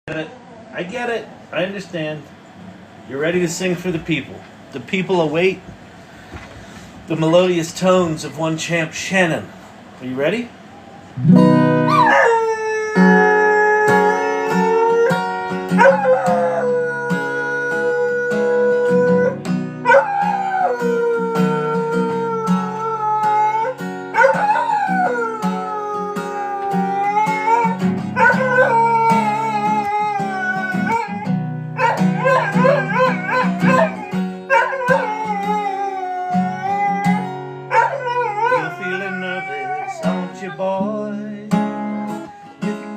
I get it. I understand. You're ready to sing for the people. The people await the melodious tones of one champ, Shannon. Are you ready?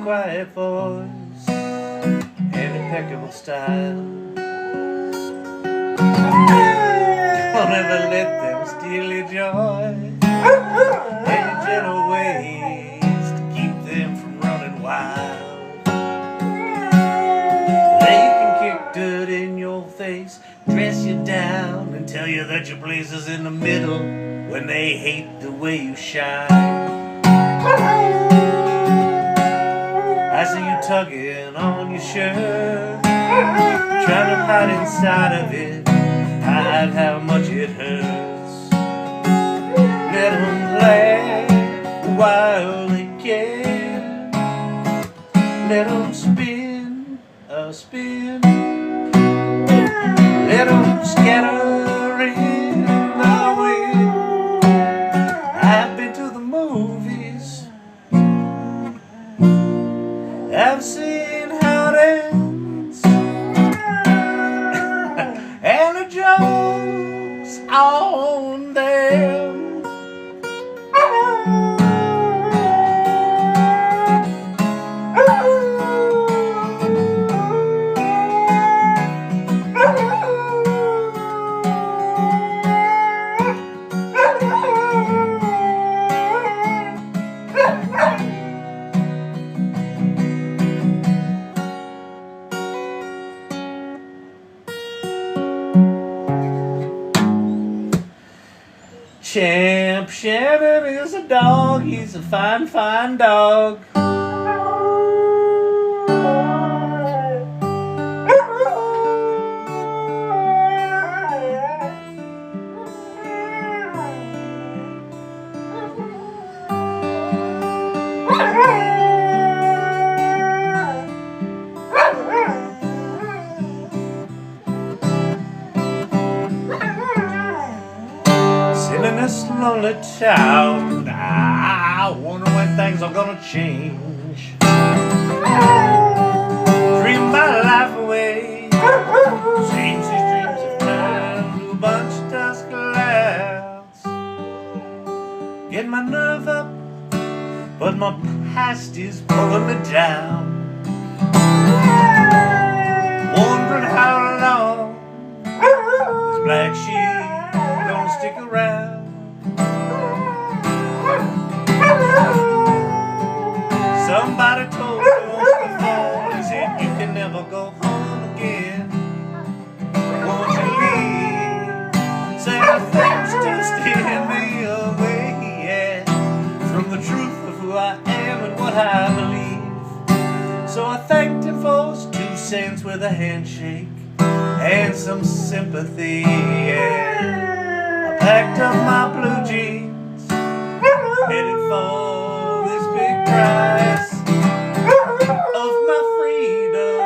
Quiet voice and impeccable style. Don't ever let them steal your joy and your gentle ways to keep them from running wild. They can kick dirt in your face, dress you down, and tell you that your place is in the middle when they hate the way you shine. I see you tugging on your shirt, trying to hide inside of it, hide how much it hurts. Let them laugh while they can. Let them spin a spin. Let them scatter in the wind. I've been to the movies, I've seen how it ends, and the joke's on them. Champ Shannon is a dog, he's a fine, fine dog. In this lonely town, I wonder when things are gonna change. Dream my life away, change these dreams of mine to a bunch of dust clouds. Get my nerve up, but my past is pulling me down. Wondering how long this black sheep gonna stick around. Somebody told me once before, he said you can never go home again. Won't you leave? Say the things to steer me away, yeah, from the truth of who I am and what I believe. So I thanked him for his 2 cents with a handshake and some sympathy, yeah. I packed up my blue jeans, headed for this big prize of my freedom.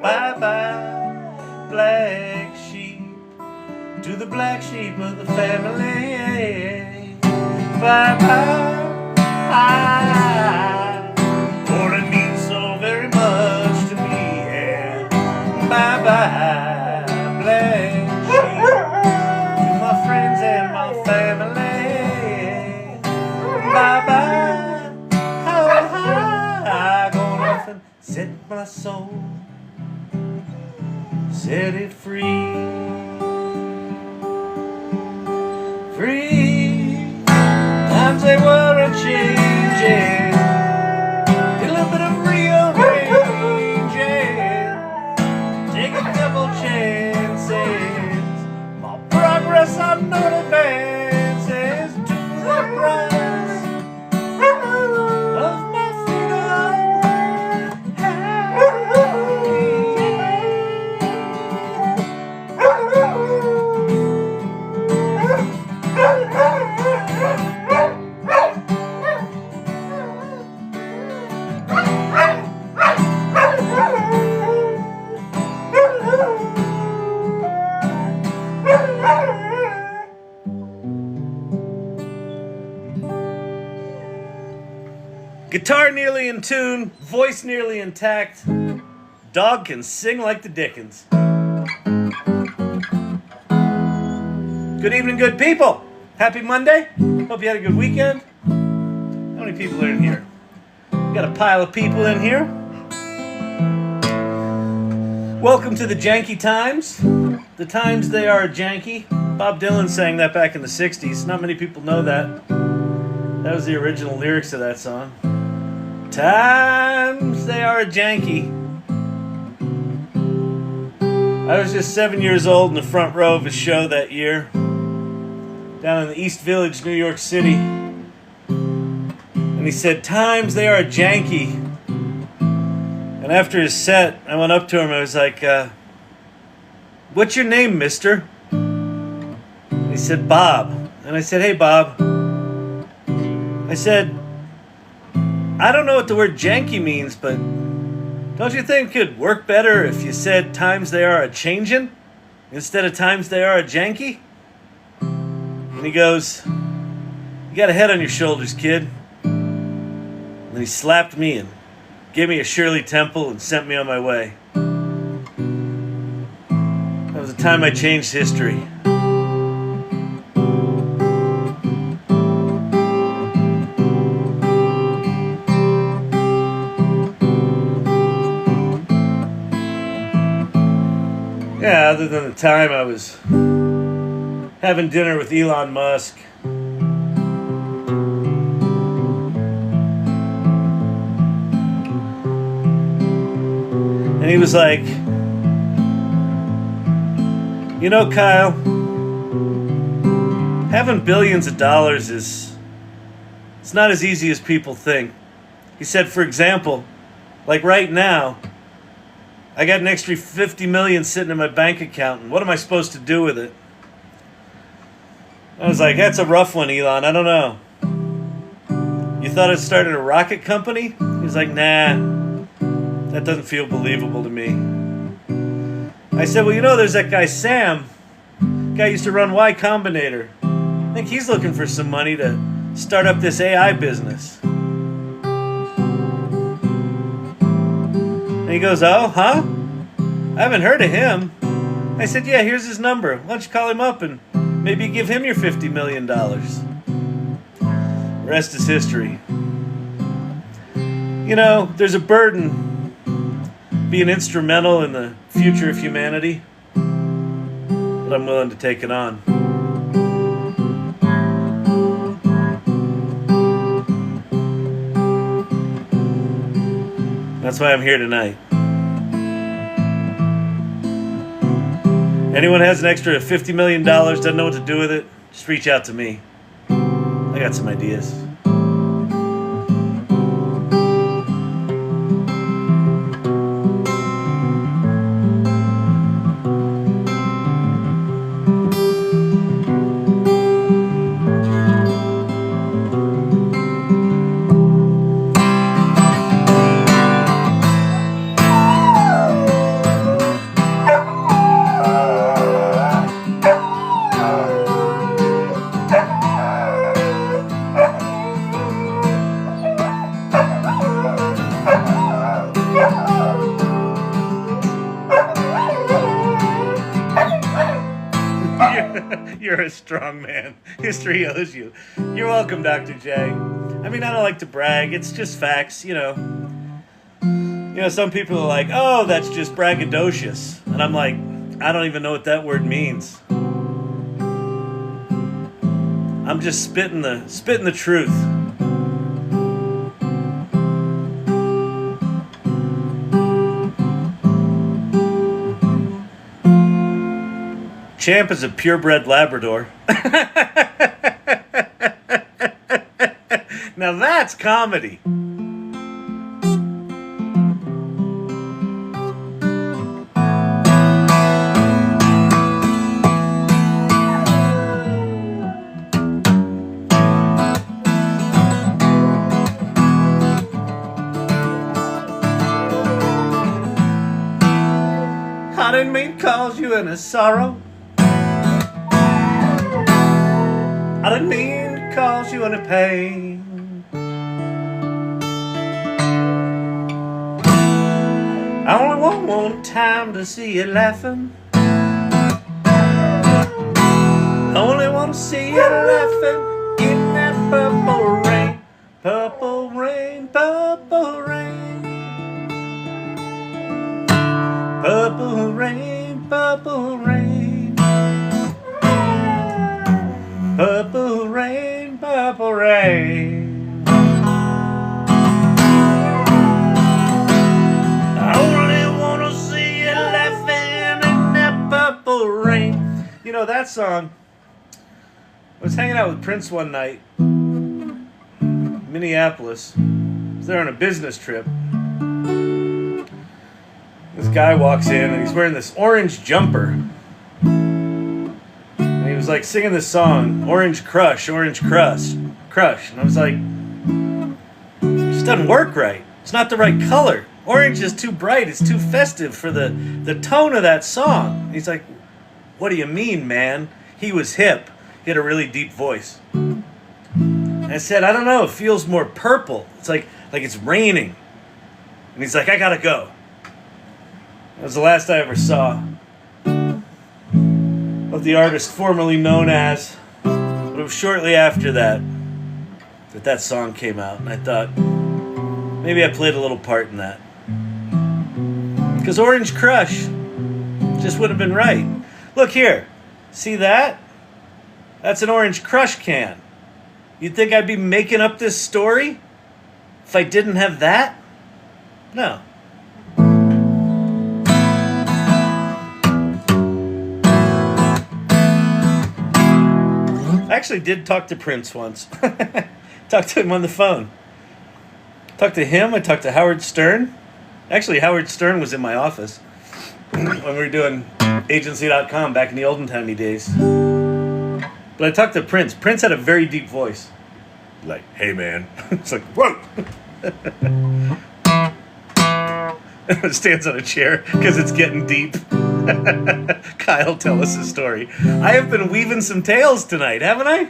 Bye-bye, black sheep, to the black sheep of the family. Bye-bye, for it means so very much to me, yeah. Bye-bye, black sheep, to my friends and my family. Bye-bye, I gonna off and set my soul, set it free. Free, times they were a-changing, a little bit of rearranging, take a couple chances, my progress on no advances to the price of my freedom. Guitar nearly in tune, voice nearly intact. Dog can sing like the Dickens. Good evening, good people. Happy Monday. Hope you had a good weekend. How many people are in here? We got a pile of people in here. Welcome to the Janky Times. The times they are janky. Bob Dylan sang that back in the 60s. Not many people know that. That was the original lyrics of that song. Times they are janky. I was just 7 years old in the front row of a show that year down in the East Village, New York City. And he said, times they are janky. And after his set, I went up to him. I was like, what's your name, mister? And he said, Bob. And I said, hey, Bob. I said, I don't know what the word janky means, but don't you think it'd work better if you said times they are a-changin' instead of times they are a-janky? And he goes, you got a head on your shoulders, kid. And he slapped me and gave me a Shirley Temple and sent me on my way. That was the time I changed history. Yeah, other than the time I was having dinner with Elon Musk. And he was like, you know, Kyle, having billions of dollars it's not as easy as people think. He said, for example, like right now, I got an extra 50 million sitting in my bank account, and what am I supposed to do with it? I was like, that's a rough one, Elon. I don't know. You thought I started a rocket company? He was like, nah, that doesn't feel believable to me. I said, well, you know, there's that guy Sam. Guy used to run Y Combinator. I think he's looking for some money to start up this AI business. And he goes, oh, huh? I haven't heard of him. I said, yeah, here's his number. Why don't you call him up and maybe give him your $50 million. The rest is history. You know, there's a burden being instrumental in the future of humanity, but I'm willing to take it on. That's why I'm here tonight. Anyone has an extra $50 million, doesn't know what to do with it, just reach out to me. I got some ideas. You're a strong man. History owes you. You're welcome, Dr. J. I mean, I don't like to brag. It's just facts, you know. You know, some people are like, oh, that's just braggadocious. And I'm like, I don't even know what that word means. I'm just spitting the truth. Champ is a purebred Labrador. Now that's comedy. I didn't mean to cause you any sorrow. I didn't mean to cause you any pain. I only want one time to see you laughing. I only want to see you laughing in that purple rain. Purple rain, purple rain. Purple rain, purple rain. Purple rain, purple rain. I only want to see you laughing in that purple rain. You know that song? I was hanging out with Prince one night, Minneapolis. I was there on a business trip. This guy walks in and he's wearing this orange jumper. And he was like singing this song, Orange Crush, Orange Crush, Crush. And I was like, it just doesn't work right. It's not the right color. Orange is too bright. It's too festive for the tone of that song. And he's like, what do you mean, man? He was hip. He had a really deep voice. And I said, I don't know. It feels more purple. It's like it's raining. And he's like, I gotta go. That was the last I ever saw of the artist formerly known as. But it was shortly after that that song came out. And I thought, maybe I played a little part in that. Because Orange Crush just would have been right. Look here. See that? That's an Orange Crush can. You'd think I'd be making up this story if I didn't have that? No. I actually did talk to Prince once. Talked to him on the phone. Talked to him. I talked to Howard Stern. Actually, Howard Stern was in my office when we were doing agency.com back in the olden timey days. But I talked to Prince. Prince had a very deep voice. Like, hey, man. It's like, whoa. Stands on a chair because it's getting deep. Kyle, tell us a story. I have been weaving some tales tonight, haven't I?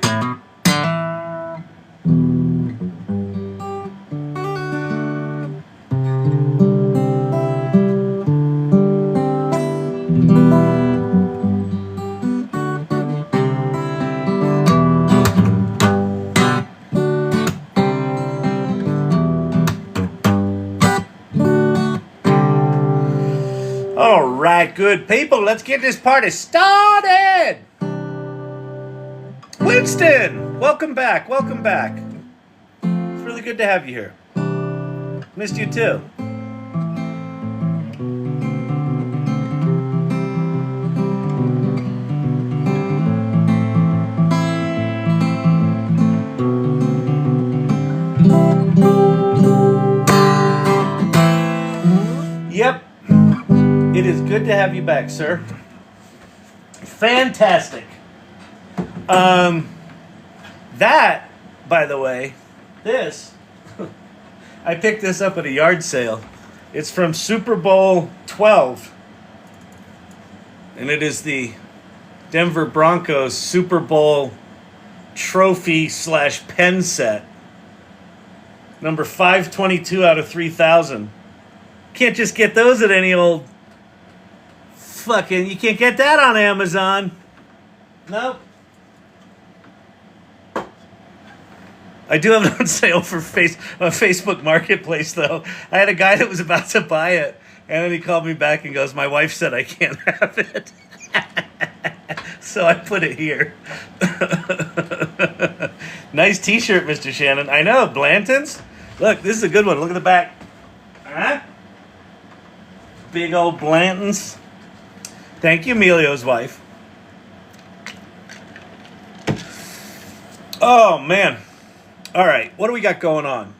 All right, good people, let's get this party started. Winston, welcome back, welcome back. It's really good to have you here. Missed you too. Yep. It is good to have you back, sir. Fantastic. That, by the way, this, I picked this up at a yard sale. It's from Super Bowl 12. And it is the Denver Broncos Super Bowl trophy / pen set. Number 522 out of 3,000. Can't just get those at any old fucking, you can't get that on Amazon. Nope. I do have it on sale for Facebook Marketplace, though. I had a guy that was about to buy it, and then he called me back and goes, my wife said I can't have it. So I put it here. Nice t-shirt, Mr. Shannon. I know, Blanton's. Look, this is a good one. Look at the back. Huh? Big old Blanton's. Thank you, Emilio's wife. Oh, man. All right, what do we got going on?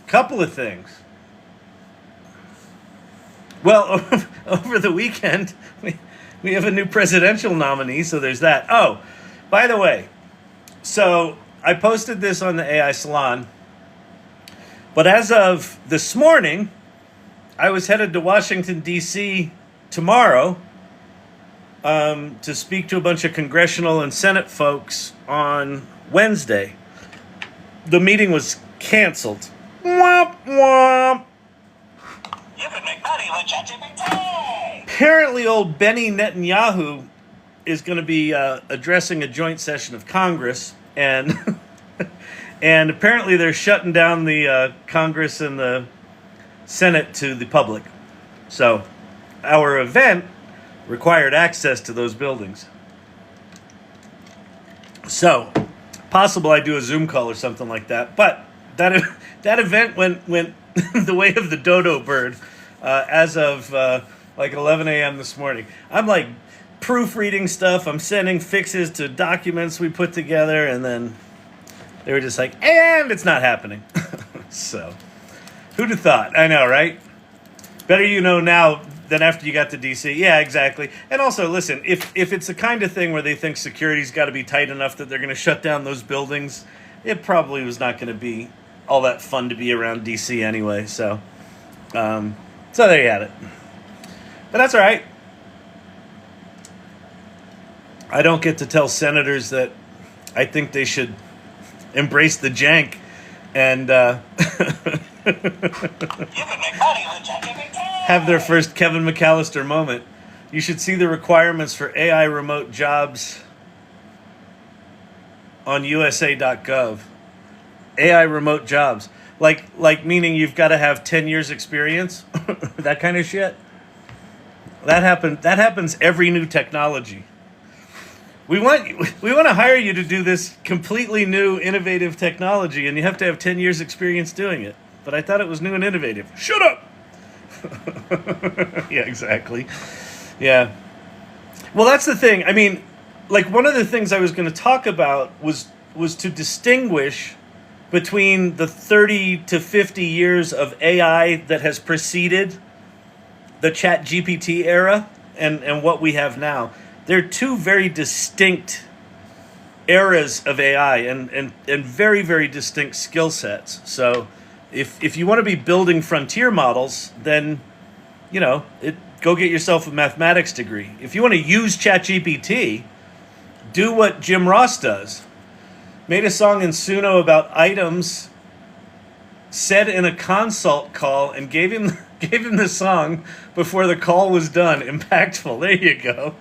Couple of things. Well, over the weekend, we have a new presidential nominee, so there's that. Oh, by the way, so I posted this on the AI Salon, but as of this morning, I was headed to Washington, D.C. tomorrow to speak to a bunch of congressional and Senate folks on Wednesday. The meeting was canceled. Womp womp. Apparently, old Benny Netanyahu is going to be addressing a joint session of Congress, and and apparently they're shutting down the Congress and the Senate to the public. So our event required access to those buildings. So possible I do a Zoom call or something like that. But that event went the way of the dodo bird as of like 11 a.m. this morning. I'm like proofreading stuff. I'm sending fixes to documents we put together, and then they were just like, and it's not happening. So who'd have thought? I know, right? Better you know now than after you got to DC. Yeah, exactly. And also, listen, if it's the kind of thing where they think security's got to be tight enough that they're going to shut down those buildings, it probably was not going to be all that fun to be around DC anyway. So there you have it. But that's all right. I don't get to tell senators that I think they should embrace the jank and have their first Kevin McAllister moment. You should see the requirements for AI remote jobs on USA.gov. AI remote jobs. Like meaning you've got to have 10 years experience? That kind of shit? That happens every new technology. We want to hire you to do this completely new, innovative technology, and you have to have 10 years experience doing it. But I thought it was new and innovative. Shut up! Yeah, exactly. Yeah. Well, that's the thing. I mean, like, one of the things I was going to talk about was to distinguish between the 30 to 50 years of AI that has preceded the ChatGPT era and what we have now. They're two very distinct eras of AI and very, very distinct skill sets. So if you want to be building frontier models, then, go get yourself a mathematics degree. If you want to use ChatGPT, do what Jim Ross does. Made a song in Suno about items said in a consult call and gave him the song before the call was done. Impactful. There you go.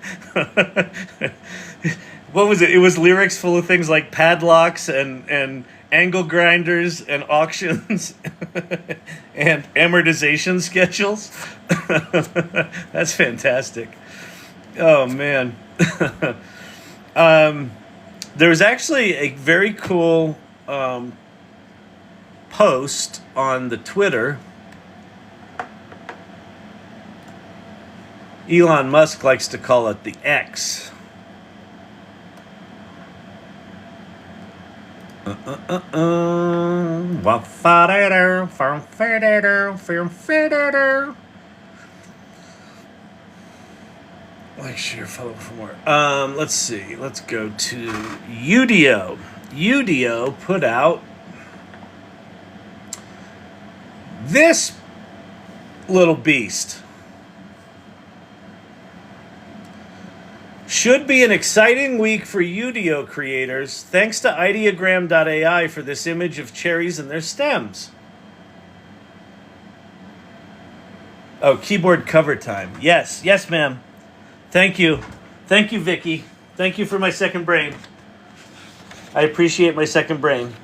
What was it? It was lyrics full of things like padlocks and angle grinders and auctions and amortization schedules. That's fantastic. Oh, man. There was actually a very cool post on the Twitter. Elon Musk likes to call it the X. Like, share, follow for more. Let's see. Let's go to Udio. Udio put out this little beast. Should be an exciting week for Udio creators, thanks to ideogram.ai for this image of cherries and their stems. Oh, keyboard cover time. Yes, ma'am. Thank you, Vicky. Thank you for my second brain. I appreciate my second brain.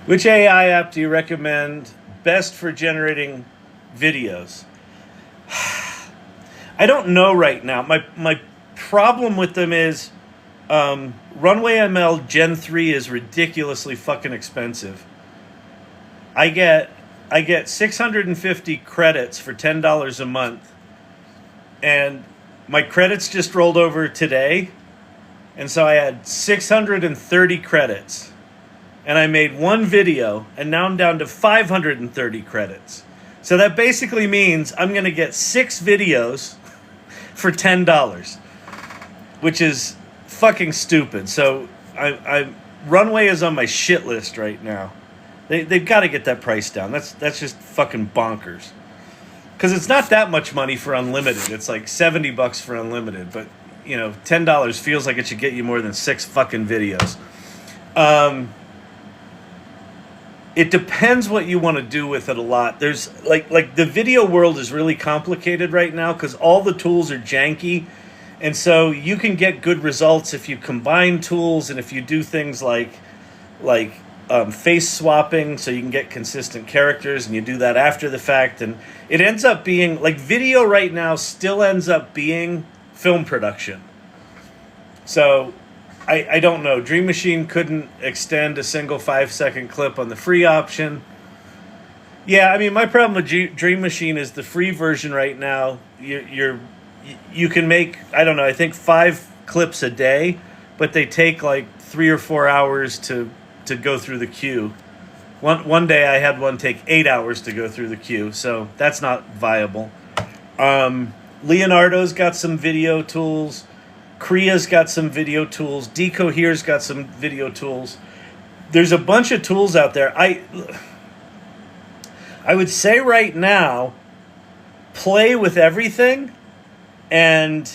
Which AI app do you recommend best for generating videos? I don't know right now. My problem with them is Runway ML Gen 3 is ridiculously fucking expensive. I get 650 credits for $10 a month, and my credits just rolled over today, and so I had 630 credits, and I made one video, and now I'm down to 530 credits. So that basically means I'm going to get 6 videos for $10, which is fucking stupid. So I Runway is on my shit list right now. They've got to get that price down. That's just fucking bonkers. Because it's not that much money for unlimited. It's like $70 for unlimited. But, $10 feels like it should get you more than 6 fucking videos. it depends what you want to do with it a lot. There's like the video world is really complicated right now because all the tools are janky. And so you can get good results if you combine tools and if you do things like face swapping, so you can get consistent characters, and you do that after the fact. And it ends up being like video right now still ends up being film production. So I don't know. Dream Machine couldn't extend a single 5-second clip on the free option. Yeah, I mean, my problem with Dream Machine is the free version right now. You can make, I don't know, I think 5 clips a day, but they take like 3 or 4 hours to go through the queue. One day I had one take 8 hours to go through the queue, so that's not viable. Leonardo's got some video tools. Kriya's got some video tools. Decohere's got some video tools. There's a bunch of tools out there. I would say right now, play with everything and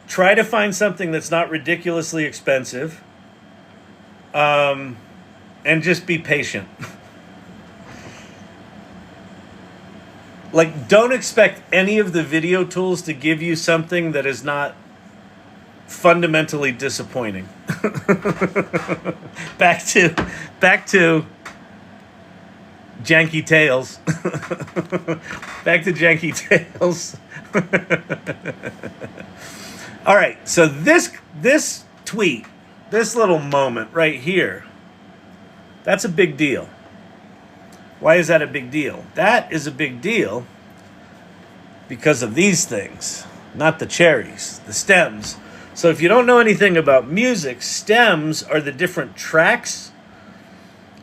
try to find something that's not ridiculously expensive. And just be patient. Like, don't expect any of the video tools to give you something that is not fundamentally disappointing. Back to Janky Tales. Back to Janky Tales. All right, so this tweet, this little moment right here, that's a big deal. Why is that a big deal? That is a big deal because of these things, not the cherries, the stems. So if you don't know anything about music, stems are the different tracks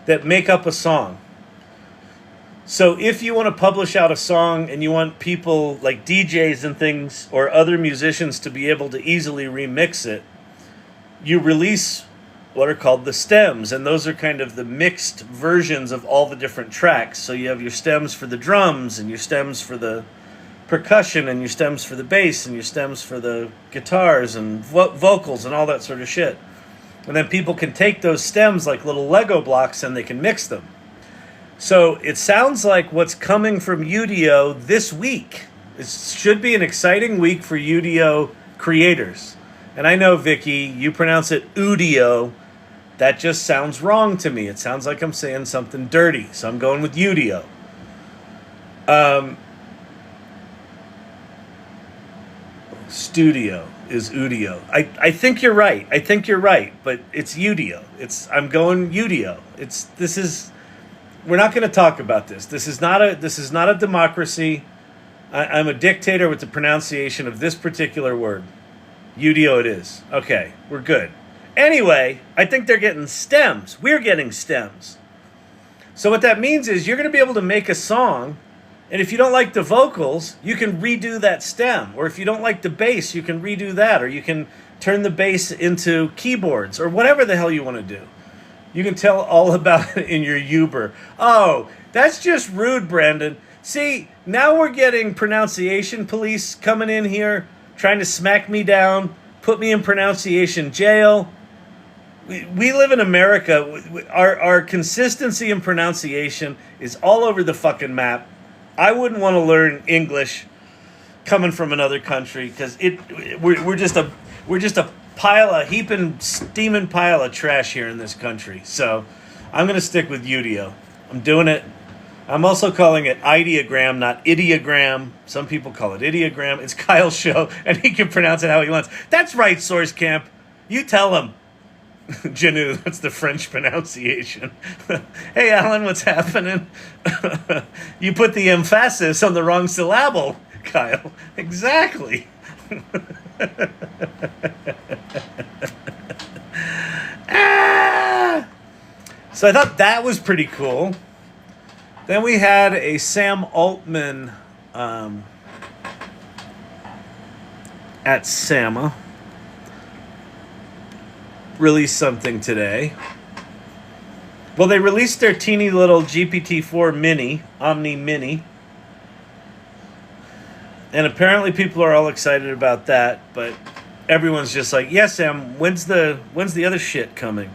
that make up a song. So if you want to publish out a song and you want people like DJs and things or other musicians to be able to easily remix it, you release what are called the stems, and those are kind of the mixed versions of all the different tracks. So you have your stems for the drums, and your stems for the percussion, and your stems for the bass, and your stems for the guitars and vocals and all that sort of shit. And then people can take those stems like little Lego blocks and they can mix them. So it sounds like what's coming from Udio this week. It should be an exciting week for Udio creators. And I know, Vicky, you pronounce it Udio. That just sounds wrong to me. It sounds like I'm saying something dirty. So I'm going with Udio. Studio is Udio. I think you're right. I think you're right. But it's Udio. I'm going Udio. We're not going to talk about this. This is not a democracy. I'm a dictator with the pronunciation of this particular word. Udio it is. Okay, we're good. Anyway, I think they're getting stems. We're getting stems. So what that means is you're going to be able to make a song, and if you don't like the vocals, you can redo that stem. Or if you don't like the bass, you can redo that. Or you can turn the bass into keyboards, or whatever the hell you want to do. You can tell all about it in your Uber. Oh, that's just rude, Brandon. See, now we're getting pronunciation police coming in here, trying to smack me down, put me in pronunciation jail. We live in America. Our consistency in pronunciation is all over the fucking map. I wouldn't want to learn English coming from another country because we're just a heaping, steaming pile of trash here in this country. So I'm going to stick with Udio. I'm doing it. I'm also calling it ideogram, not ideogram. Some people call it ideogram. It's Kyle's show, and he can pronounce it how he wants. That's right, Source Camp. You tell him. Janu, that's the French pronunciation. Hey, Alan, what's happening? You put the emphasis on the wrong syllable, Kyle. Exactly. So I thought that was pretty cool. Then we had a Sam Altman at SAMA release something today. Well, they released their teeny little GPT-4 Mini, Omni Mini. And apparently people are all excited about that, but everyone's just like, yeah, Sam, when's the other shit coming?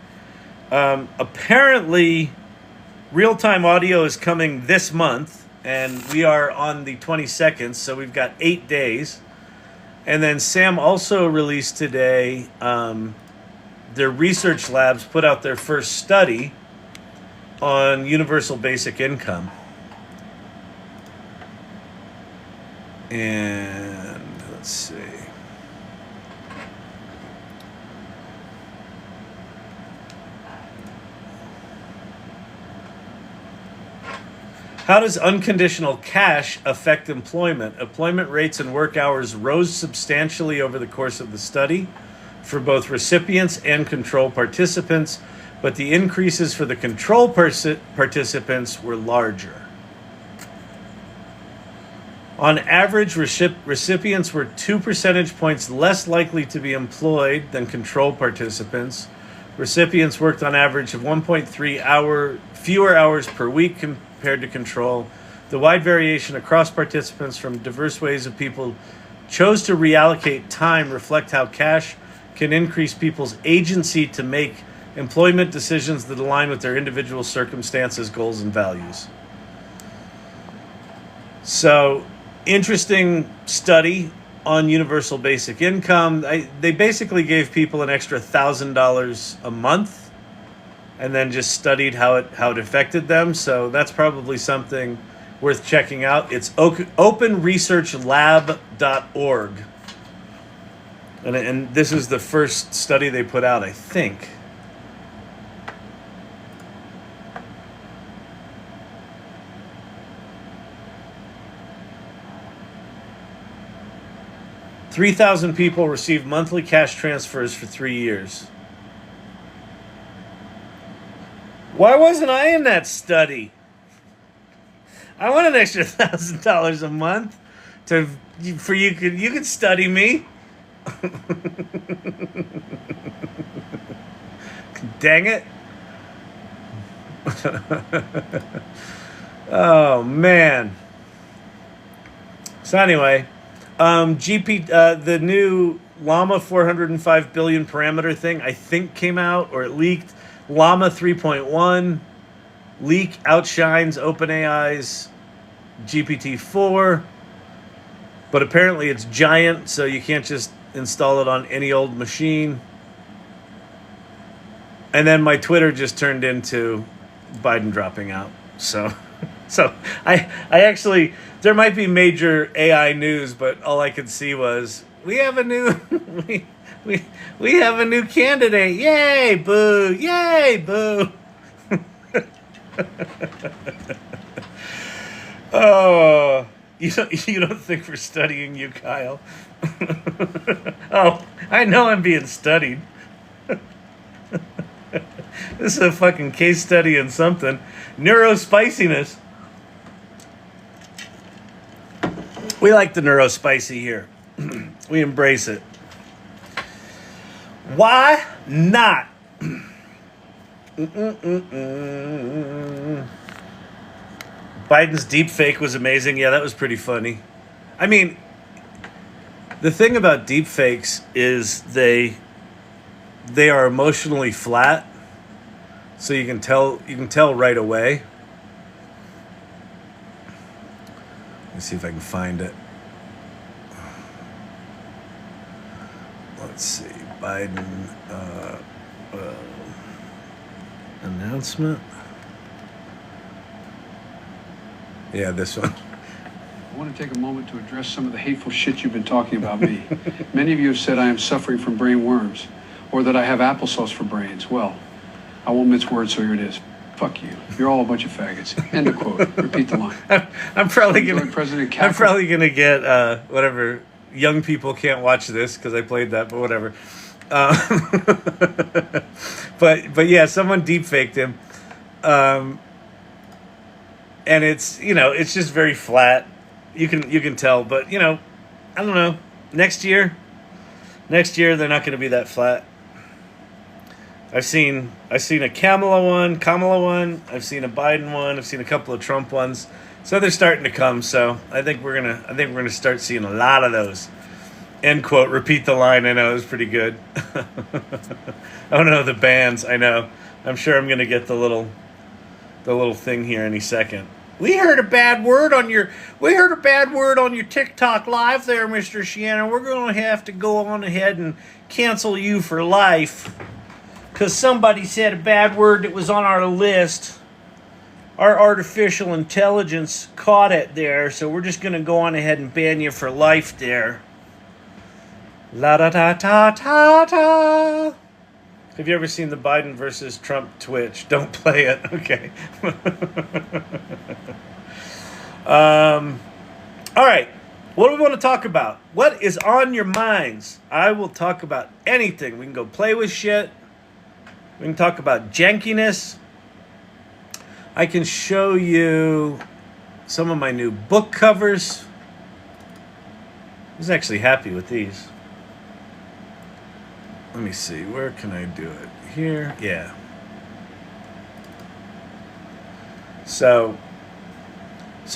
Apparently, real-time audio is coming this month, and we are on the 22nd, so we've got 8 days. And then Sam also released today, their research labs put out their first study on universal basic income. And let's see. How does unconditional cash affect employment? Employment rates and work hours rose substantially over the course of the study for both recipients and control participants, but the increases for the control participants were larger. On average, recipients were 2 percentage points less likely to be employed than control participants. Recipients worked on average of 1.3 fewer hours per week compared to control. The wide variation across participants from diverse ways of people chose to reallocate time reflect how cash can increase people's agency to make employment decisions that align with their individual circumstances, goals, and values. So, interesting study on universal basic income. They basically gave people an extra $1,000 a month and then just studied how it affected them. So that's probably something worth checking out. It's openresearchlab.org. And this is the first study they put out, I think. $3,000 people received monthly cash transfers for 3 years. Why wasn't I in that study? I want an extra $1,000 a month for you could study me. Dang it. Oh man. So anyway, the new Llama 405 billion parameter thing, I think came out or it leaked. Llama 3.1 leak outshines OpenAI's GPT-4, but apparently it's giant, so you can't just install it on any old machine. And then my Twitter just turned into Biden dropping out. So I actually, there might be major AI news, but all I could see was we have a new we have a new candidate. Yay, boo! Yay, boo! Oh, you don't think we're studying you, Kyle? Oh, I know I'm being studied. This is a fucking case study in something. Neurospiciness. We like the neurospicy here. We embrace it. Why not? Biden's deepfake was amazing. Yeah, that was pretty funny. I mean, the thing about deepfakes is they are emotionally flat, so you can tell right away. Let me see if I can find it. Let's see, Biden announcement. Yeah, this one. I want to take a moment to address some of the hateful shit you've been talking about me. Many of you have said I am suffering from brain worms, or that I have applesauce for brains. Well, I won't mince words, so here it is. Fuck you. You're all a bunch of faggots. End of quote. Repeat the line. I'm probably gonna get whatever. Young people can't watch this because I played that, but whatever. But yeah, someone deepfaked him, and it's it's just very flat. You can tell, but I don't know. Next year they're not going to be that flat. I've seen a Kamala one. I've seen a Biden one. I've seen a couple of Trump ones. So they're starting to come. So I think we're gonna start seeing a lot of those. End quote. Repeat the line. I know it was pretty good. I don't know the bands. I know I'm sure I'm gonna get the little thing here any second. We heard a bad word on your TikTok live there, Mr. Shannon. We're gonna have to go on ahead and cancel you for life. Because somebody said a bad word that was on our list. Our artificial intelligence caught it there, so we're just going to go on ahead and ban you for life there. La da da ta ta ta. Have you ever seen the Biden versus Trump Twitch? Don't play it. Okay. All right. What do we want to talk about? What is on your minds? I will talk about anything. We can go play with shit. We can talk about jankiness. I can show you some of my new book covers. I was actually happy with these. Let me see. Where can I do it? Here? Yeah. So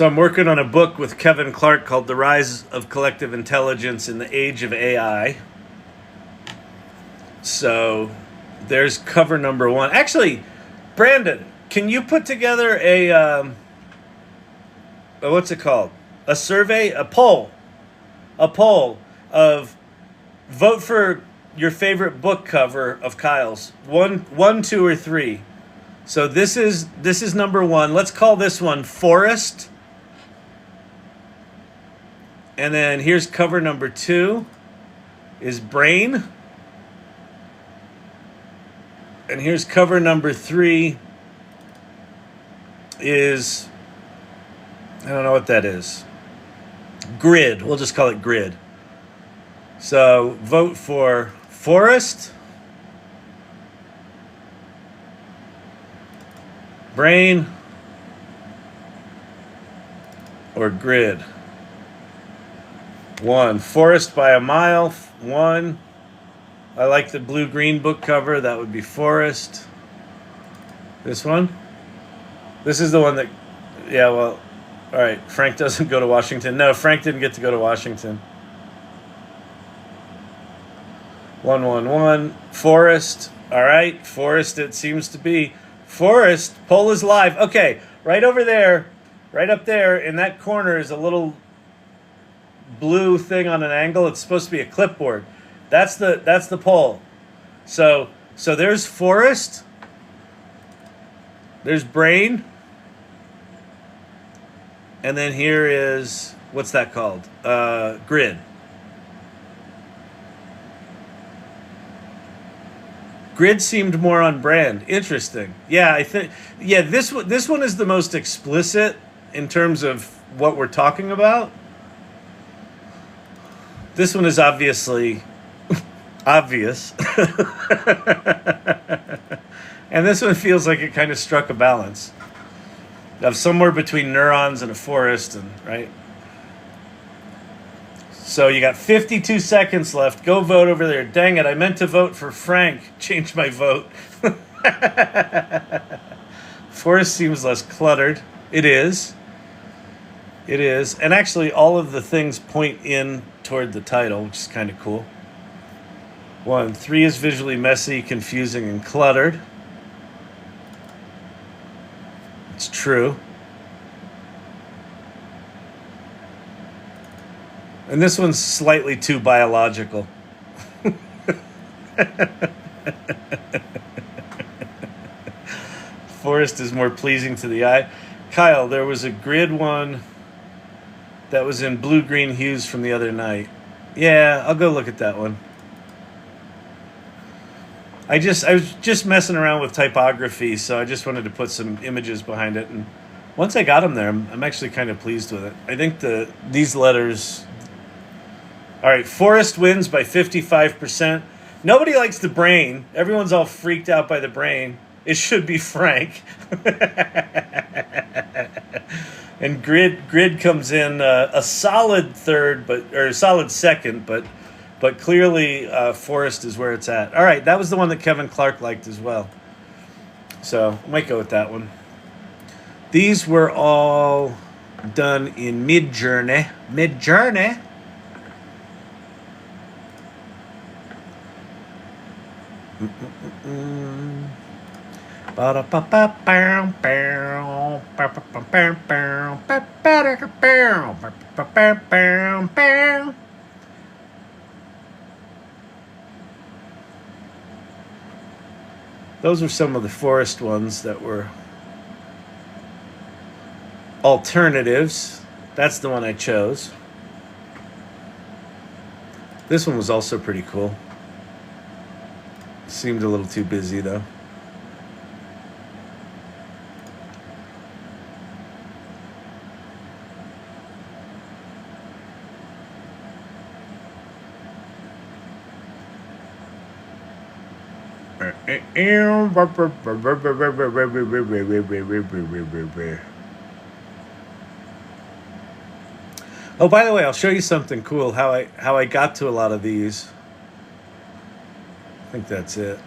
I'm working on a book with Kevin Clark called The Rise of Collective Intelligence in the Age of AI. So there's cover number 1. Actually, Brandon, can you put together a what's it called? A survey, a poll of vote for your favorite book cover of Kyle's. 1, 2, or 3. So this is number 1. Let's call this one Forest. And then here's cover number 2 is Brain. And here's cover number 3 is, I don't know what that is. Grid. We'll just call it Grid. So vote for Forest, Brain, or Grid. 1. Forest by a mile. 1. I like the blue-green book cover. That would be Forest. This one? This is the one that... Yeah, well... All right, Frank doesn't go to Washington. No, Frank didn't get to go to Washington. 1, 1, 1. Forest. All right, Forest it seems to be. Forest. Poll is live. Okay, right over there, right up there in that corner is a little blue thing on an angle. It's supposed to be a clipboard. That's the poll. So there's Forest. There's Brain. And then here is, what's that called? Grid. Grid seemed more on brand. Interesting. Yeah, I think. Yeah, this one is the most explicit in terms of what we're talking about. This one is obviously obvious. And this one feels like it kind of struck a balance of somewhere between neurons and a forest, and right. So you got 52 seconds left. Go vote over there. Dang it, I meant to vote for Frank. Change my vote. Forest seems less cluttered. It is. It is. And actually, all of the things point in toward the title, which is kind of cool. 1, 3 is visually messy, confusing, and cluttered. It's true. And this one's slightly too biological. Forest is more pleasing to the eye. Kyle, there was a Grid one that was in blue-green hues from the other night. Yeah, I'll go look at that one. I was just messing around with typography, so I just wanted to put some images behind it. And once I got them there, I'm actually kind of pleased with it. I think these letters... All right, Forest wins by 55%. Nobody likes the Brain. Everyone's all freaked out by the Brain. It should be Frank. And Grid comes in a solid third, or a solid second, but clearly Forest is where it's at. All right, that was the one that Kevin Clark liked as well. So I might go with that one. These were all done in Midjourney. Midjourney. Those are some of the forest ones that were alternatives. That's the one I chose. This one was also pretty cool. Seemed a little too busy though. Oh, by the way, I'll show you something cool. How I got to a lot of these. I think that's it.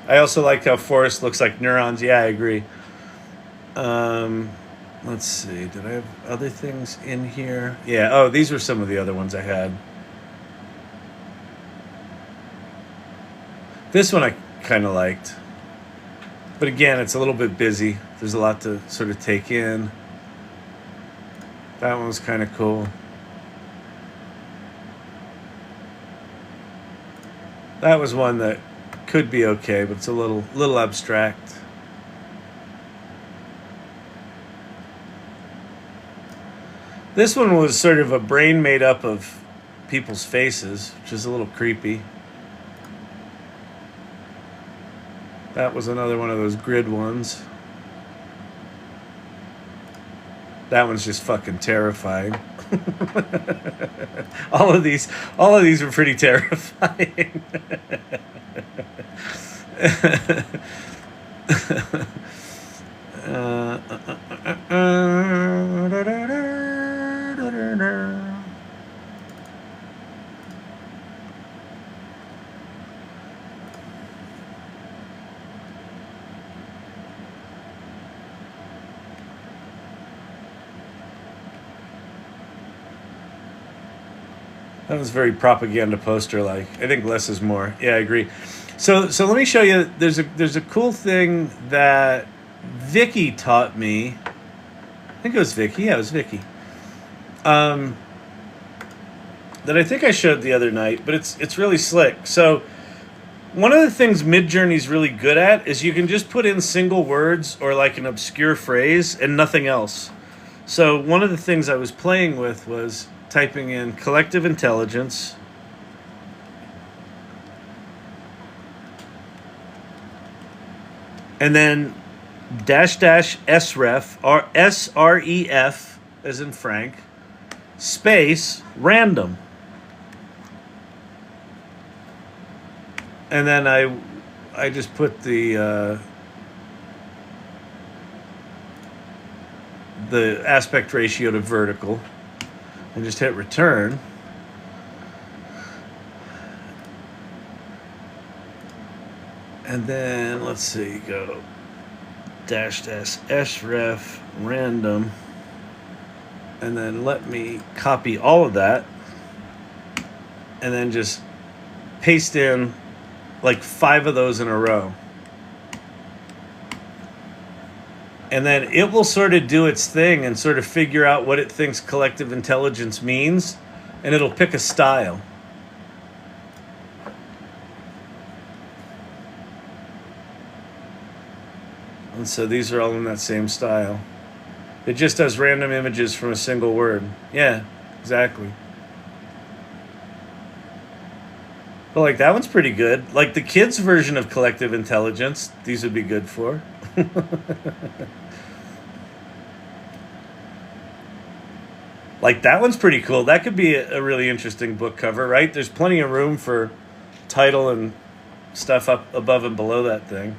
I also like how forest looks like neurons. Yeah, I agree. Let's see. Did I have other things in here? Yeah. Oh, these were some of the other ones I had. This one I kind of liked. But again, it's a little bit busy. There's a lot to sort of take in. That one was kind of cool. That was one that could be okay, but it's a little abstract. This one was sort of a brain made up of people's faces, which is a little creepy. That was another one of those grid ones. That one's just fucking terrifying. all of these were pretty terrifying. That was very propaganda poster-like. I think less is more. Yeah, I agree. So let me show you. There's a cool thing that Vicky taught me. I think it was Vicky. Yeah, it was Vicky. That I think I showed the other night, but it's really slick. So one of the things Midjourney's really good at is you can just put in single words or like an obscure phrase and nothing else. So one of the things I was playing with was typing in collective intelligence, and then --sref, or SREF, as in Frank, space, random. And then I just put the aspect ratio to vertical and just hit return. And then let's see, go --sref random, and then let me copy all of that and then just paste in like 5 of those in a row. And then it will sort of do its thing and sort of figure out what it thinks collective intelligence means, and it'll pick a style. And so these are all in that same style. It just does random images from a single word. Yeah, exactly. But like that one's pretty good. Like the kids' version of collective intelligence, these would be good for. Like that one's pretty cool. That could be a really interesting book cover, right? There's plenty of room for title and stuff up above and below that thing.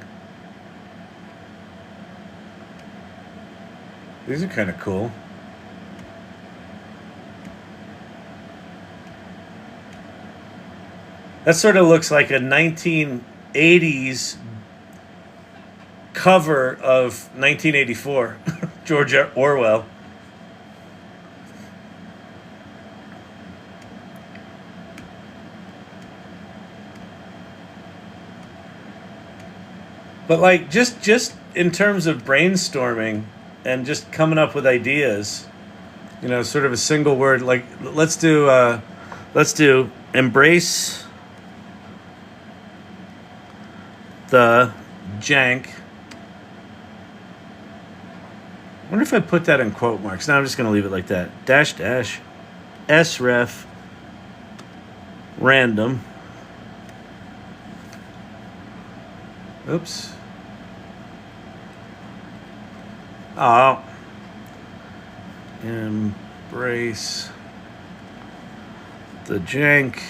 These are kind of cool. That sort of looks like a 1980s cover of 1984, George Orwell. But like just in terms of brainstorming and just coming up with ideas, you know, sort of a single word. Like let's do embrace the jank. I wonder if I put that in quote marks. Now I'm just going to leave it like that. Dash dash sref random. Oops. Oh. Embrace the jank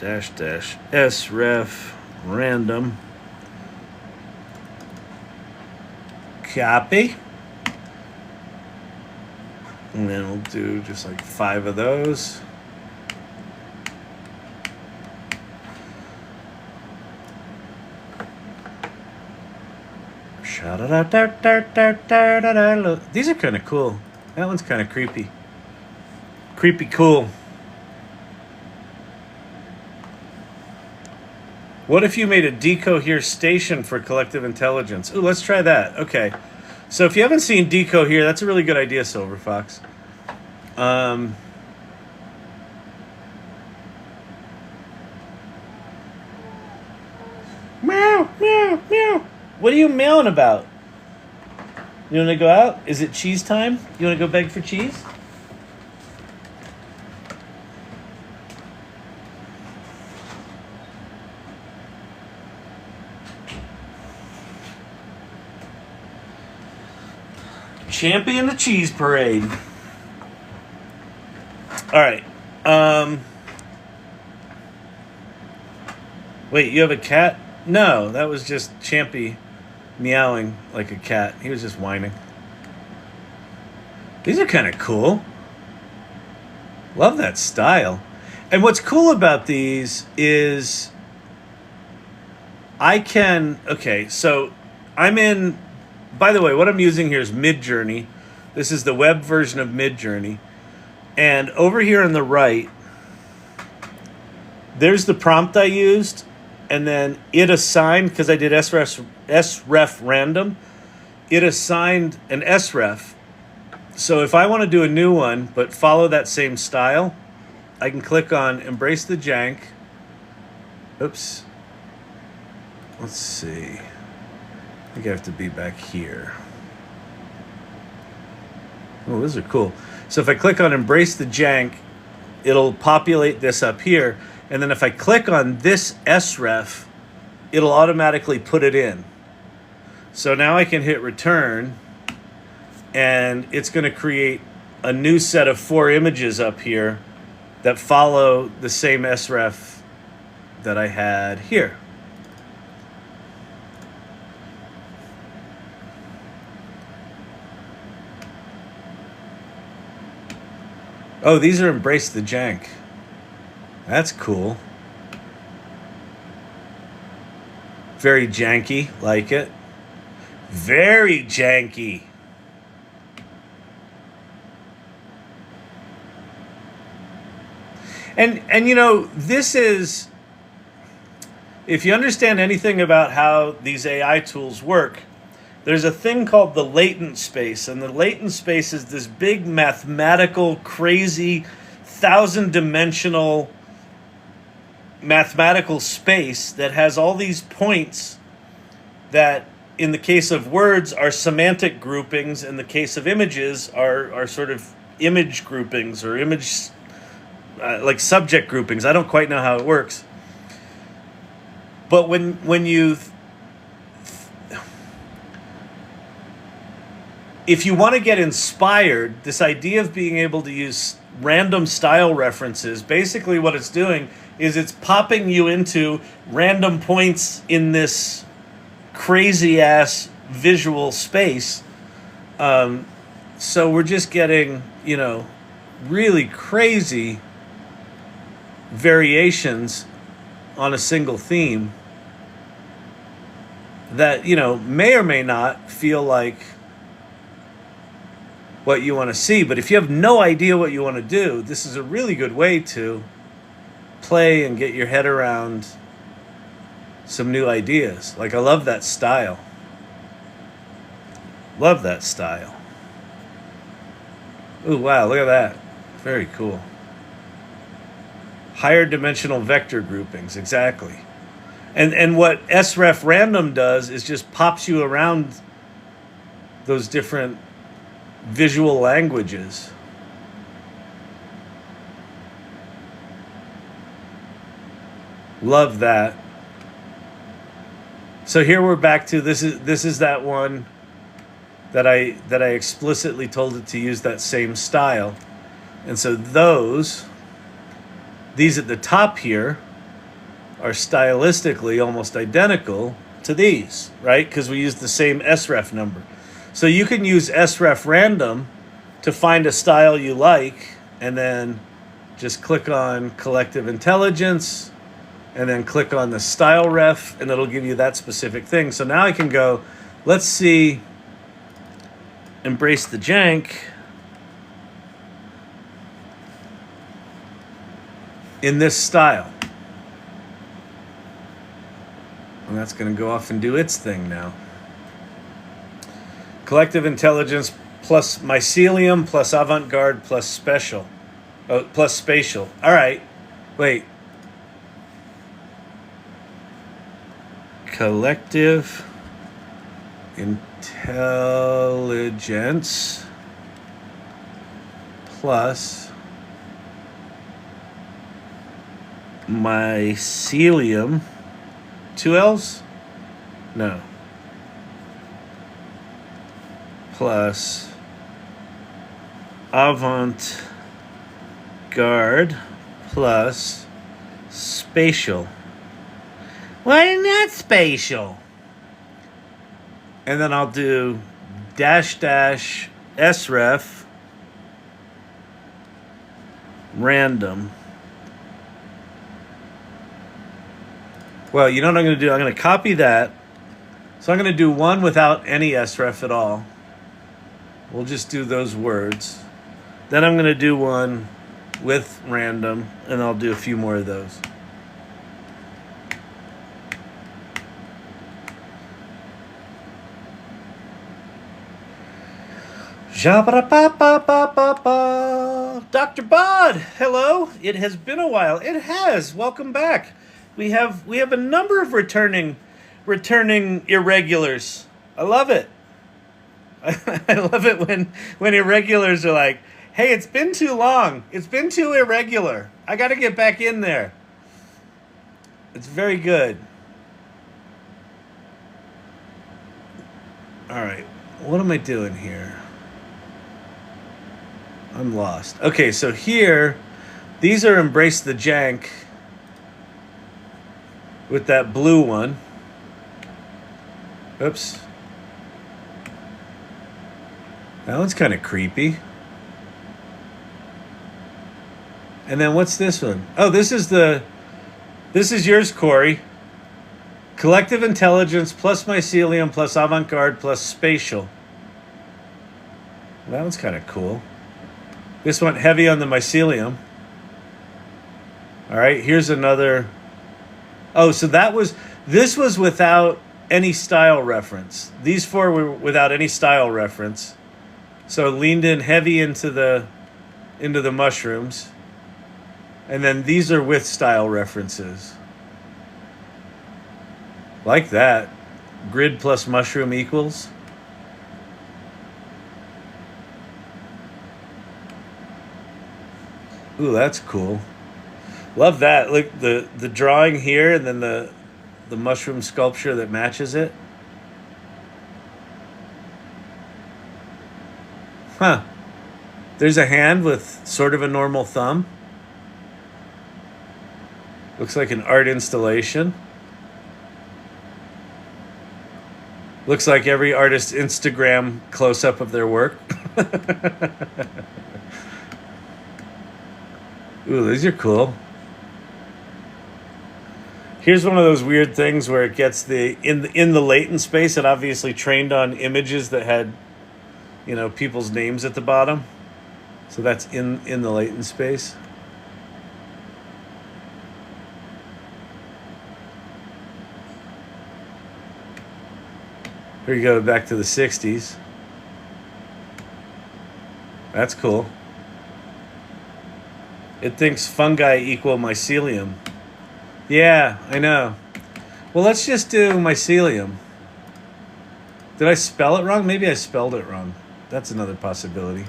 dash dash sref random. Copy. And then we'll do just like 5 of those. These are kind of cool. That one's kind of creepy. Creepy cool. What if you made a Decohere station for collective intelligence? Ooh, let's try that. Okay. So if you haven't seen Decohere, that's a really good idea, Silver Fox. Meow, meow, meow. What are you meowing about? You want to go out? Is it cheese time? You want to go beg for cheese? Champion the cheese parade. All right. Wait, you have a cat? No, that was just Champy meowing like a cat. He was just whining. These are kind of cool. Love that style. And what's cool about these is okay, so I'm in, by the way, what I'm using here is Midjourney. This is the web version of Midjourney. And over here on the right, there's the prompt I used. And then it assigned, because I did sref random, it assigned an sref. So if I want to do a new one, but follow that same style, I can click on Embrace the Jank. Oops. Let's see. I think I have to be back here. Oh, those are cool. So if I click on Embrace the Jank, it'll populate this up here. And then if I click on this sref, it'll automatically put it in. So now I can hit return, and it's going to create a new set of 4 images up here that follow the same sref that I had here. Oh, these are Embrace the Jank. That's cool. Very janky, like it. Very janky. And you know, this is, if you understand anything about how these AI tools work, there's a thing called the latent space, and the latent space is this big mathematical, crazy, 1,000-dimensional mathematical space that has all these points that, in the case of words, are semantic groupings. In the case of images, are sort of image groupings or image like subject groupings. I don't quite know how it works. But when you if you want to get inspired, this idea of being able to use random style references, basically what it's doing is it's popping you into random points in this crazy ass visual space. So we're just getting, you know, really crazy variations on a single theme. that, you know, may or may not feel like what you want to see. But if you have no idea what you want to do, this is a really good way to play and get your head around some new ideas. Like, I love that style. Love that style. Ooh, wow, look at that. Very cool. Higher dimensional vector groupings, exactly. And what sref random does is just pops you around those different visual languages. Love that. So here we're back to this is that one that I explicitly told it to use that same style. And so these at the top here are stylistically almost identical to these, right? Because we use the same sref number. So you can use sref random to find a style you like, and then just click on collective intelligence, and then click on the style ref, and it'll give you that specific thing. So now I can go, let's see, embrace the jank in this style. And that's going to go off and do its thing now. Collective intelligence plus mycelium plus avant-garde plus special. Oh, plus spatial. All right. Wait. Collective intelligence plus mycelium. 2 L's? No. Plus avant-garde plus spatial. Why not spatial? And then I'll do dash sref random. Well, you know what I'm going to do? I'm going to copy that. So I'm going to do one without any sref at all. We'll just do those words. Then I'm going to do one with random, and I'll do a few more of those. Dr. Bod, hello. It has been a while. It has. Welcome back. We have a number of returning irregulars. I love it. I love it when irregulars are like, hey, it's been too long. It's been too irregular. I got to get back in there. It's very good. All right. What am I doing here? I'm lost. Okay, so here, these are Embrace the Jank with that blue one. Oops. That one's kind of creepy. And then what's this one? Oh, this is yours, Corey. Collective intelligence plus mycelium plus avant-garde plus spatial. That one's kind of cool. This went heavy on the mycelium. All right, here's another. Oh, so this was without any style reference. These 4 were without any style reference. So leaned in heavy into the mushrooms. And then these are with style references. Like that. Grid plus mushroom equals. Ooh, that's cool. Love that. Look, the drawing here and then the mushroom sculpture that matches it. Huh. There's a hand with sort of a normal thumb. Looks like an art installation. Looks like every artist's Instagram close-up of their work. Ooh, these are cool. Here's one of those weird things where it gets in the latent space. It obviously trained on images that had, people's names at the bottom. So that's in the latent space. Here you go, back to the 60s. That's cool. It thinks fungi equal mycelium. Yeah, I know. Well, let's just do mycelium. Did I spell it wrong? Maybe I spelled it wrong. That's another possibility.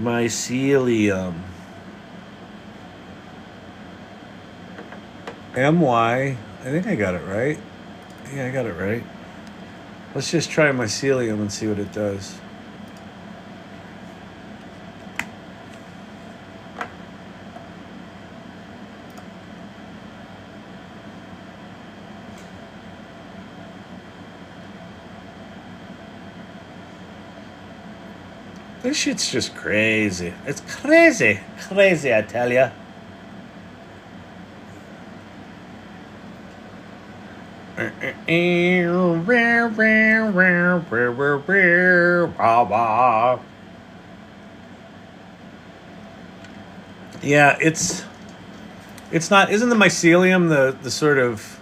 Mycelium. M-Y. I think I got it right. Yeah, I got it right. Let's just try mycelium and see what it does. This shit's just crazy. It's crazy. Crazy, I tell ya. Yeah, it's not. Isn't the mycelium the sort of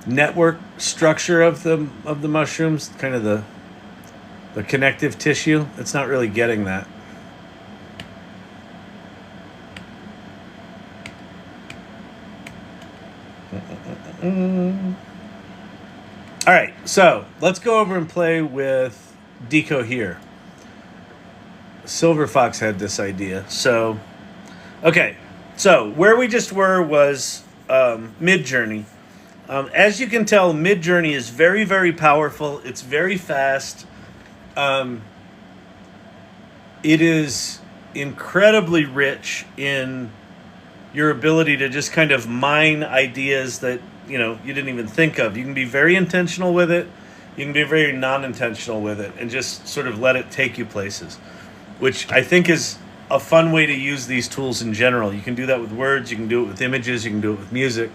network structure of the mushrooms, kind of the connective tissue? It's not really getting that. All right, so let's go over and play with Decohere. Silver Fox had this idea. So, okay, so where we just were was Midjourney. As you can tell, Midjourney is very, very powerful. It's very fast. It is incredibly rich in your ability to just kind of mine ideas that you didn't even think of. You can be very intentional with it. You can be very non-intentional with it, and just sort of let it take you places, which I think is a fun way to use these tools in general. You can do that with words. You can do it with images. You can do it with music.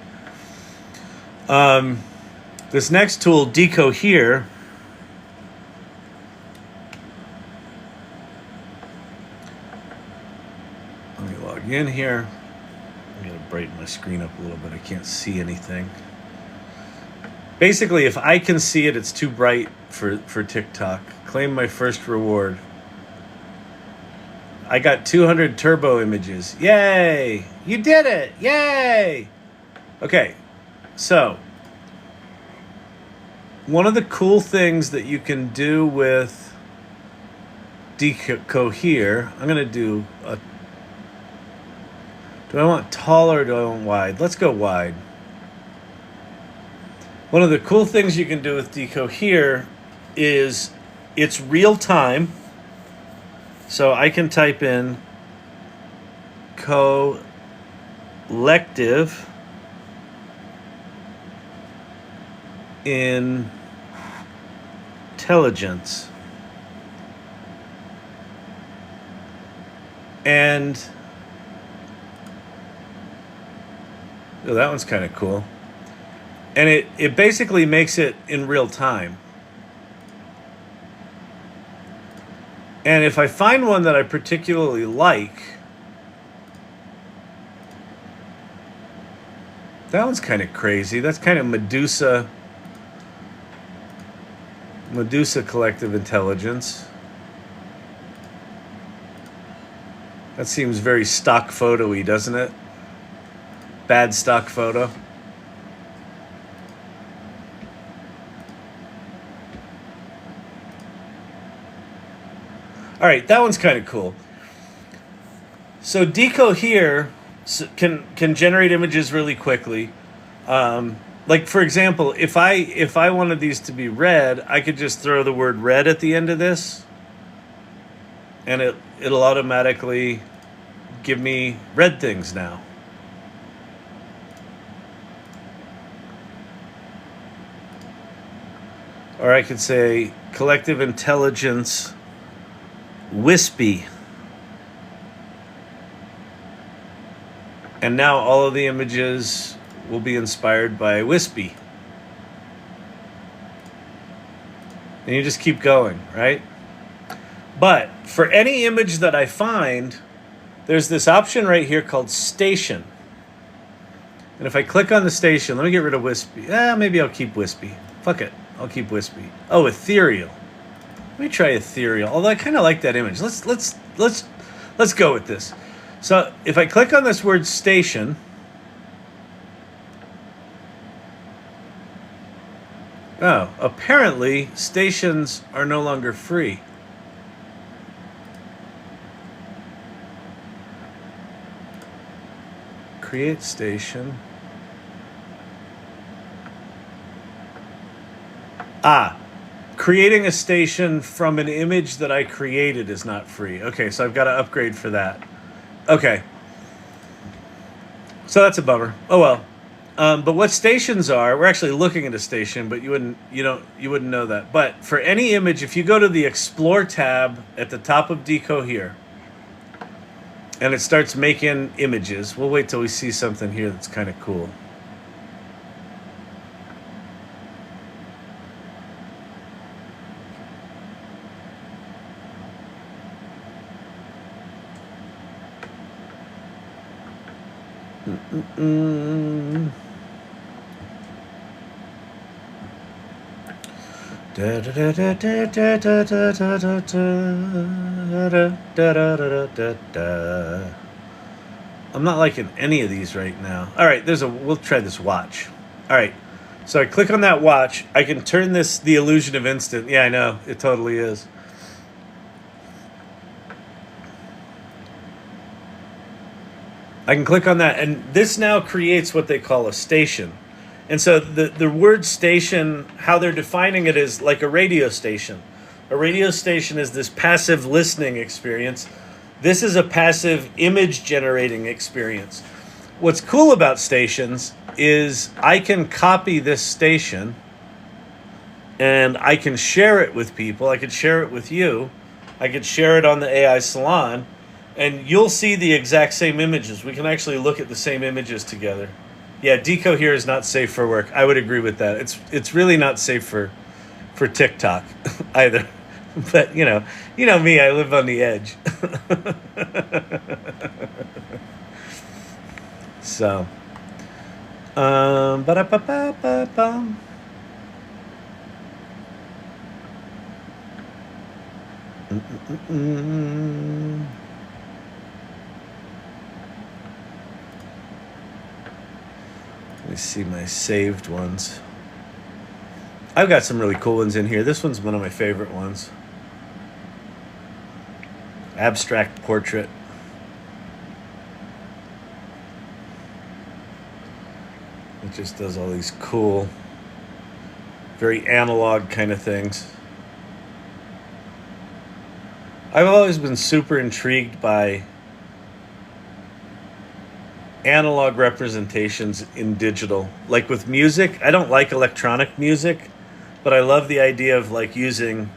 This next tool, Decohere. Let me log in here. I'm going to brighten my screen up a little bit. I can't see anything. Basically, if I can see it, it's too bright for TikTok. Claim my first reward. I got 200 turbo images. Yay! You did it! Yay! Okay, so one of the cool things that you can do with Decohere, I'm going to do a... Do I want tall or do I want wide? Let's go wide. One of the cool things you can do with Decohere is it's real time. So I can type in collective intelligence. And oh, that one's kind of cool. And it basically makes it in real time. And if I find one that I particularly like, that one's kind of crazy. That's kind of Medusa collective intelligence. That seems very stock photo-y, doesn't it? Bad stock photo. All right, that one's kind of cool. So Decohere can generate images really quickly. Like for example, if I wanted these to be red, I could just throw the word red at the end of this, and it'll automatically give me red things now. Or I could say collective intelligence wispy. And now all of the images will be inspired by wispy. And you just keep going, right? But for any image that I find, there's this option right here called Station. And if I click on the station, let me get rid of wispy. Maybe I'll keep wispy. Fuck it, I'll keep wispy. Oh, ethereal. Let me try ethereal. Although I kind of like that image. Let's go with this. So if I click on this word station, oh, apparently stations are no longer free. Create station. Creating a station from an image that I created is not free. Okay, so I've got to upgrade for that. Okay. So that's a bummer. Oh well. But what stations are, we're actually looking at a station, but you wouldn't know that. But for any image, if you go to the Explore tab at the top of Decohere, and it starts making images, we'll wait till we see something here that's kind of cool. I'm not liking any of these right now. All right, we'll try this watch. All right, so I click on that watch. I can turn this the illusion of instant. Yeah, I know, it totally is. I can click on that, and this now creates what they call a station. And so the word station, how they're defining it is like a radio station. A radio station is this passive listening experience. This is a passive image generating experience. What's cool about stations is I can copy this station and I can share it with people. I could share it with you. I could share it on the AI Salon, and you'll see the exact same images. We can actually look at the same images together. Yeah, Decohere is not safe for work. I would agree with that. It's really not safe for TikTok either. But you know me, I live on the edge. So, ba-da-ba-ba-ba-bum. Let me see my saved ones. I've got some really cool ones in here. This one's one of my favorite ones. Abstract portrait. It just does all these cool, very analog kind of things. I've always been super intrigued by analog representations in digital. Like with music, I don't like electronic music, but I love the idea of like using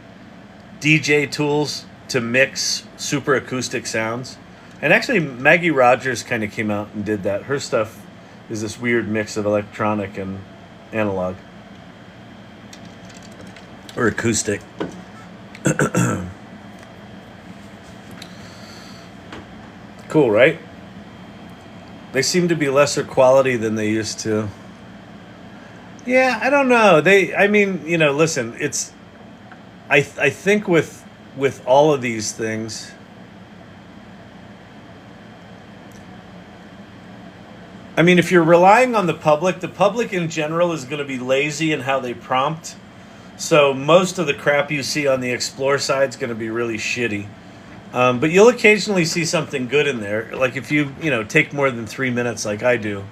DJ tools to mix super acoustic sounds. And actually Maggie Rogers kind of came out and did that. Her stuff is this weird mix of electronic and analog. Or acoustic. Cool, right? They seem to be lesser quality than they used to. Yeah, I don't know. Listen, it's I think with all of these things, I mean, if you're relying on the public in general is going to be lazy in how they prompt. So most of the crap you see on the Explore side is going to be really shitty. But you'll occasionally see something good in there. Like if you take more than 3 minutes like I do,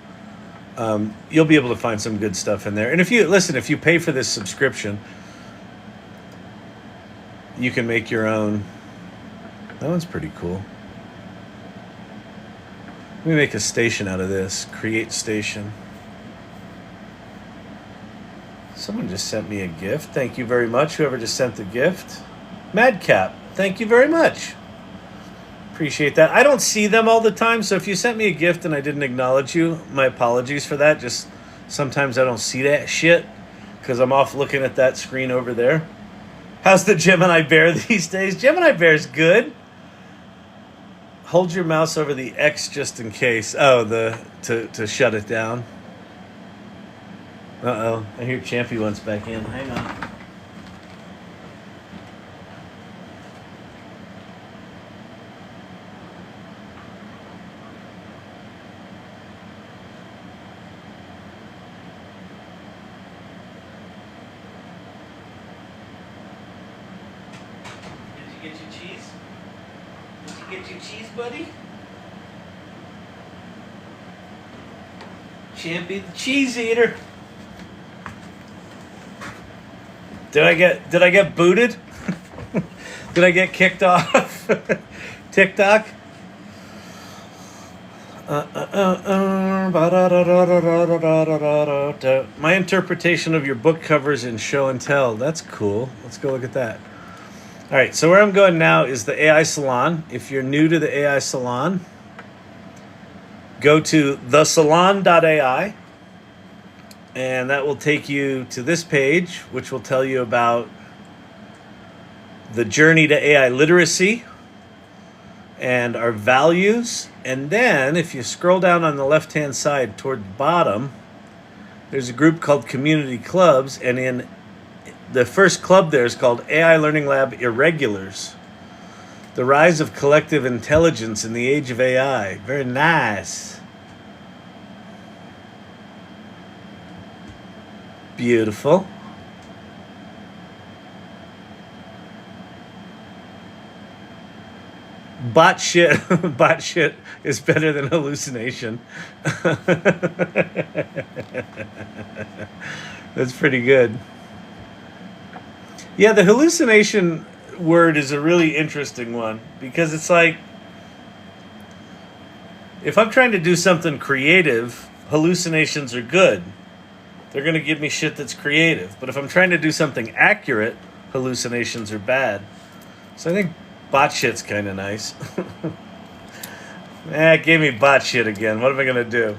you'll be able to find some good stuff in there. And if you pay for this subscription, you can make your own. That one's pretty cool. Let me make a station out of this. Create station. Someone just sent me a gift. Thank you very much, whoever just sent the gift. Madcap, thank you very much. Appreciate that. I don't see them all the time, so if you sent me a gift and I didn't acknowledge you, my apologies for that. Just sometimes I don't see that shit because I'm off looking at that screen over there. How's the Gemini Bear these days? Gemini Bear's good. Hold your mouse over the X just in case. Oh, to shut it down. Uh-oh. I hear Champy wants back in. Hang on. Did you get your cheese? Did you get your cheese, buddy? Champy the cheese eater. Did I get booted? Did I get kicked off TikTok? My interpretation of your book covers in show and tell. That's cool. Let's go look at that. All right, so where I'm going now is the AI Salon. If you're new to the AI Salon, go to thesalon.ai, and that will take you to this page, which will tell you about the journey to AI literacy and our values. And then if you scroll down on the left-hand side toward the bottom, there's a group called Community Clubs, and in the first club there is called AI Learning Lab Irregulars. The Rise of Collective Intelligence in the Age of AI. Very nice. Beautiful. Bot shit is better than hallucination. That's pretty good. Yeah, the hallucination word is a really interesting one because it's like, if I'm trying to do something creative, hallucinations are good. They're going to give me shit that's creative. But if I'm trying to do something accurate, hallucinations are bad. So I think bot shit's kind of nice. It gave me bot shit again. What am I going to do?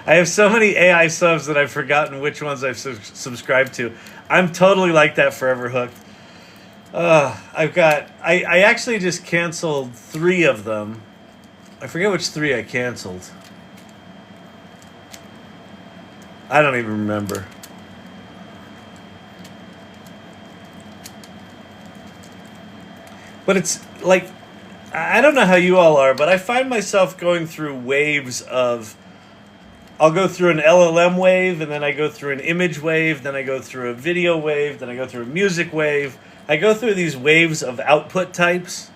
I have so many AI subs that I've forgotten which ones I've subscribed to. I'm totally like that, forever hooked. I actually just canceled 3 of them. I forget which 3 I canceled. I don't even remember. But it's like, I don't know how you all are, but I find myself going through waves of, I'll go through an LLM wave, and then I go through an image wave, then I go through a video wave, then I go through a music wave. I go through these waves of output types.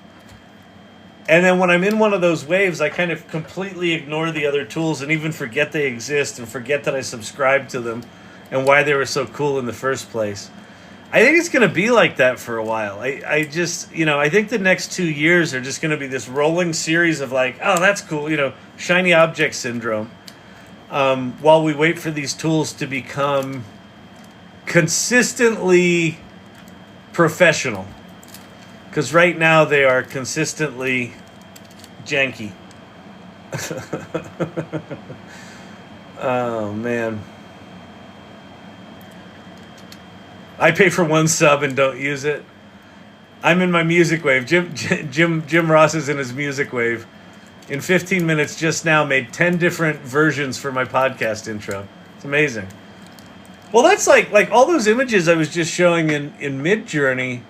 And then when I'm in one of those waves, I kind of completely ignore the other tools and even forget they exist and forget that I subscribed to them and why they were so cool in the first place. I think it's going to be like that for a while. I just, I think the next 2 years are just going to be this rolling series of like, oh, that's cool, shiny object syndrome. While we wait for these tools to become consistently professional. Because right now they are consistently janky. Oh, man. I pay for 1 sub and don't use it. I'm in my music wave. Jim Ross is in his music wave. In 15 minutes just now made 10 different versions for my podcast intro. It's amazing. Well, that's like all those images I was just showing in Midjourney.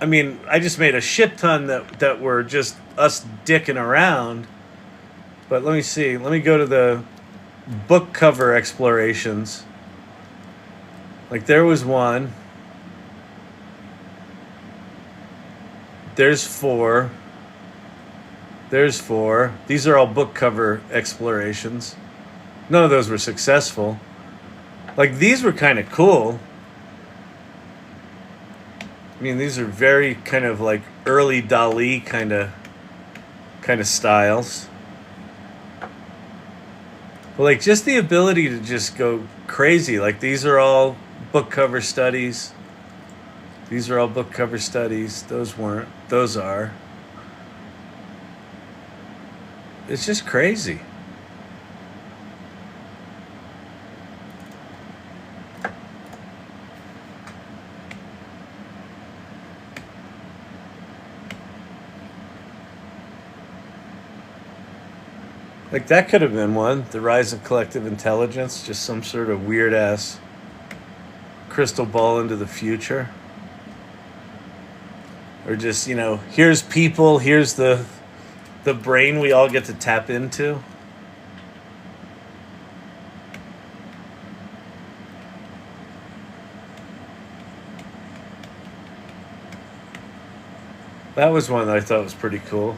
I mean, I just made a shit ton that were just us dicking around. But let me see. Let me go to the book cover explorations. Like, there was one. There's 4. There's 4. These are all book cover explorations. None of those were successful. Like, these were kind of cool. I mean, these are very kind of like early Dali kind of styles. But like, just the ability to just go crazy. Like, these are all book cover studies. These are all book cover studies. Those weren't. Those are. It's just crazy. Like, that could have been one. The rise of collective intelligence. Just some sort of weird ass crystal ball into the future. Or just, you know, here's people, here's the brain we all get to tap into. That was one that I thought was pretty cool.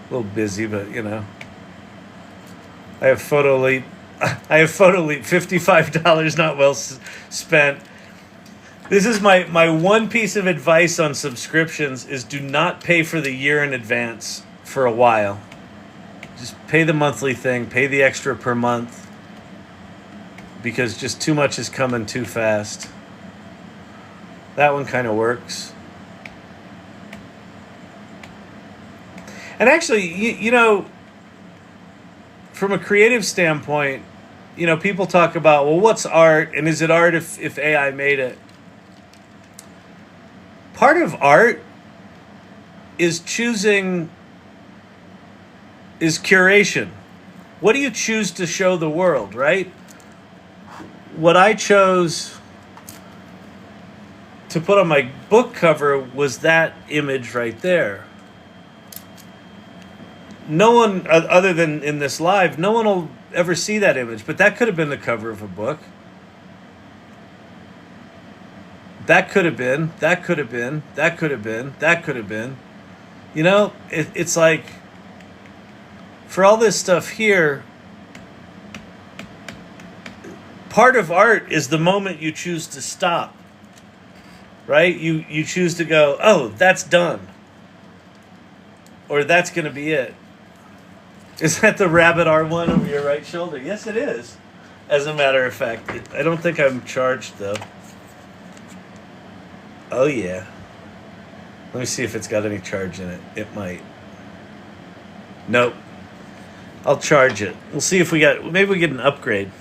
A little busy, but you know. I have Photo Elite. $55 not well spent. This is my one piece of advice on subscriptions is do not pay for the year in advance for a while. Just pay the monthly thing, pay the extra per month, because just too much is coming too fast. That one kind of works. And actually, you know, from a creative standpoint, you know, people talk about, well, what's art, and is it art if AI made it? Part of art is curation. What do you choose to show the world, right? What I chose to put on my book cover was that image right there. No one, other than in this live, no one will ever see that image, but that could have been the cover of a book. That could have been, that could have been, that could have been, that could have been. You know, it's like, for all this stuff here, part of art is the moment you choose to stop, right? You choose to go, oh, that's done. Or that's going to be it. Is that the rabbit R1 over your right shoulder? Yes, it is. As a matter of fact, I don't think I'm charged, though. Oh, yeah. Let me see if it's got any charge in it. It might. Nope. I'll charge it. We'll see if maybe we get an upgrade.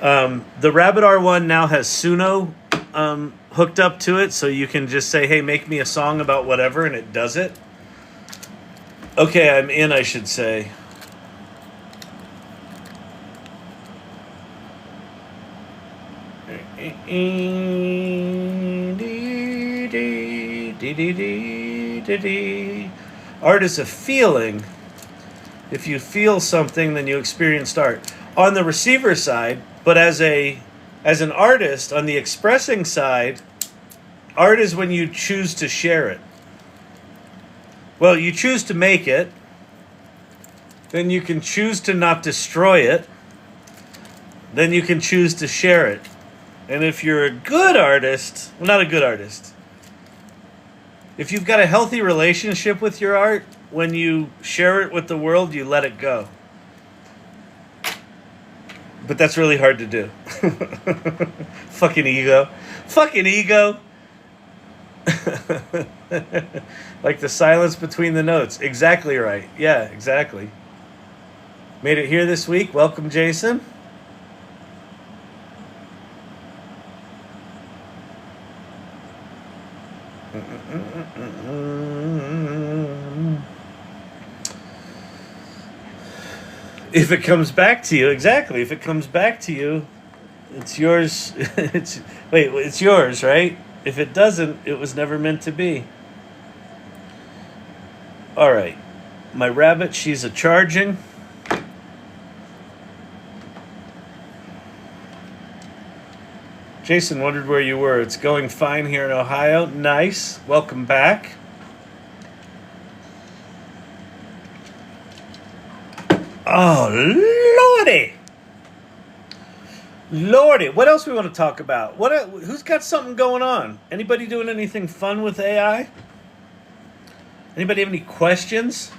The Rabbit R1 now has Suno hooked up to it, so you can just say, hey, make me a song about whatever, and it does it. Okay, I'm in, I should say. Art is a feeling. If you feel something, then you experienced art. On the receiver side, but as an artist, on the expressing side, art is when you choose to share it. Well, you choose to make it, then you can choose to not destroy it, then you can choose to share it. And if you're a good artist, well, not a good artist, if you've got a healthy relationship with your art, when you share it with the world, you let it go. But that's really hard to do. Fucking ego. Fucking ego. Like the silence between the notes. Exactly right. Yeah, exactly. Made it here this week. Welcome, Jason. If it comes back to you, exactly. If it comes back to you, it's yours. It's yours, right? If it doesn't, it was never meant to be. All right. My rabbit, she's a charging. Jason wondered where you were. It's going fine here in Ohio. Nice. Welcome back. Oh, Lordy. Lordy. What else we want to talk about? Who's got something going on? Anybody doing anything fun with AI? Anybody have any questions?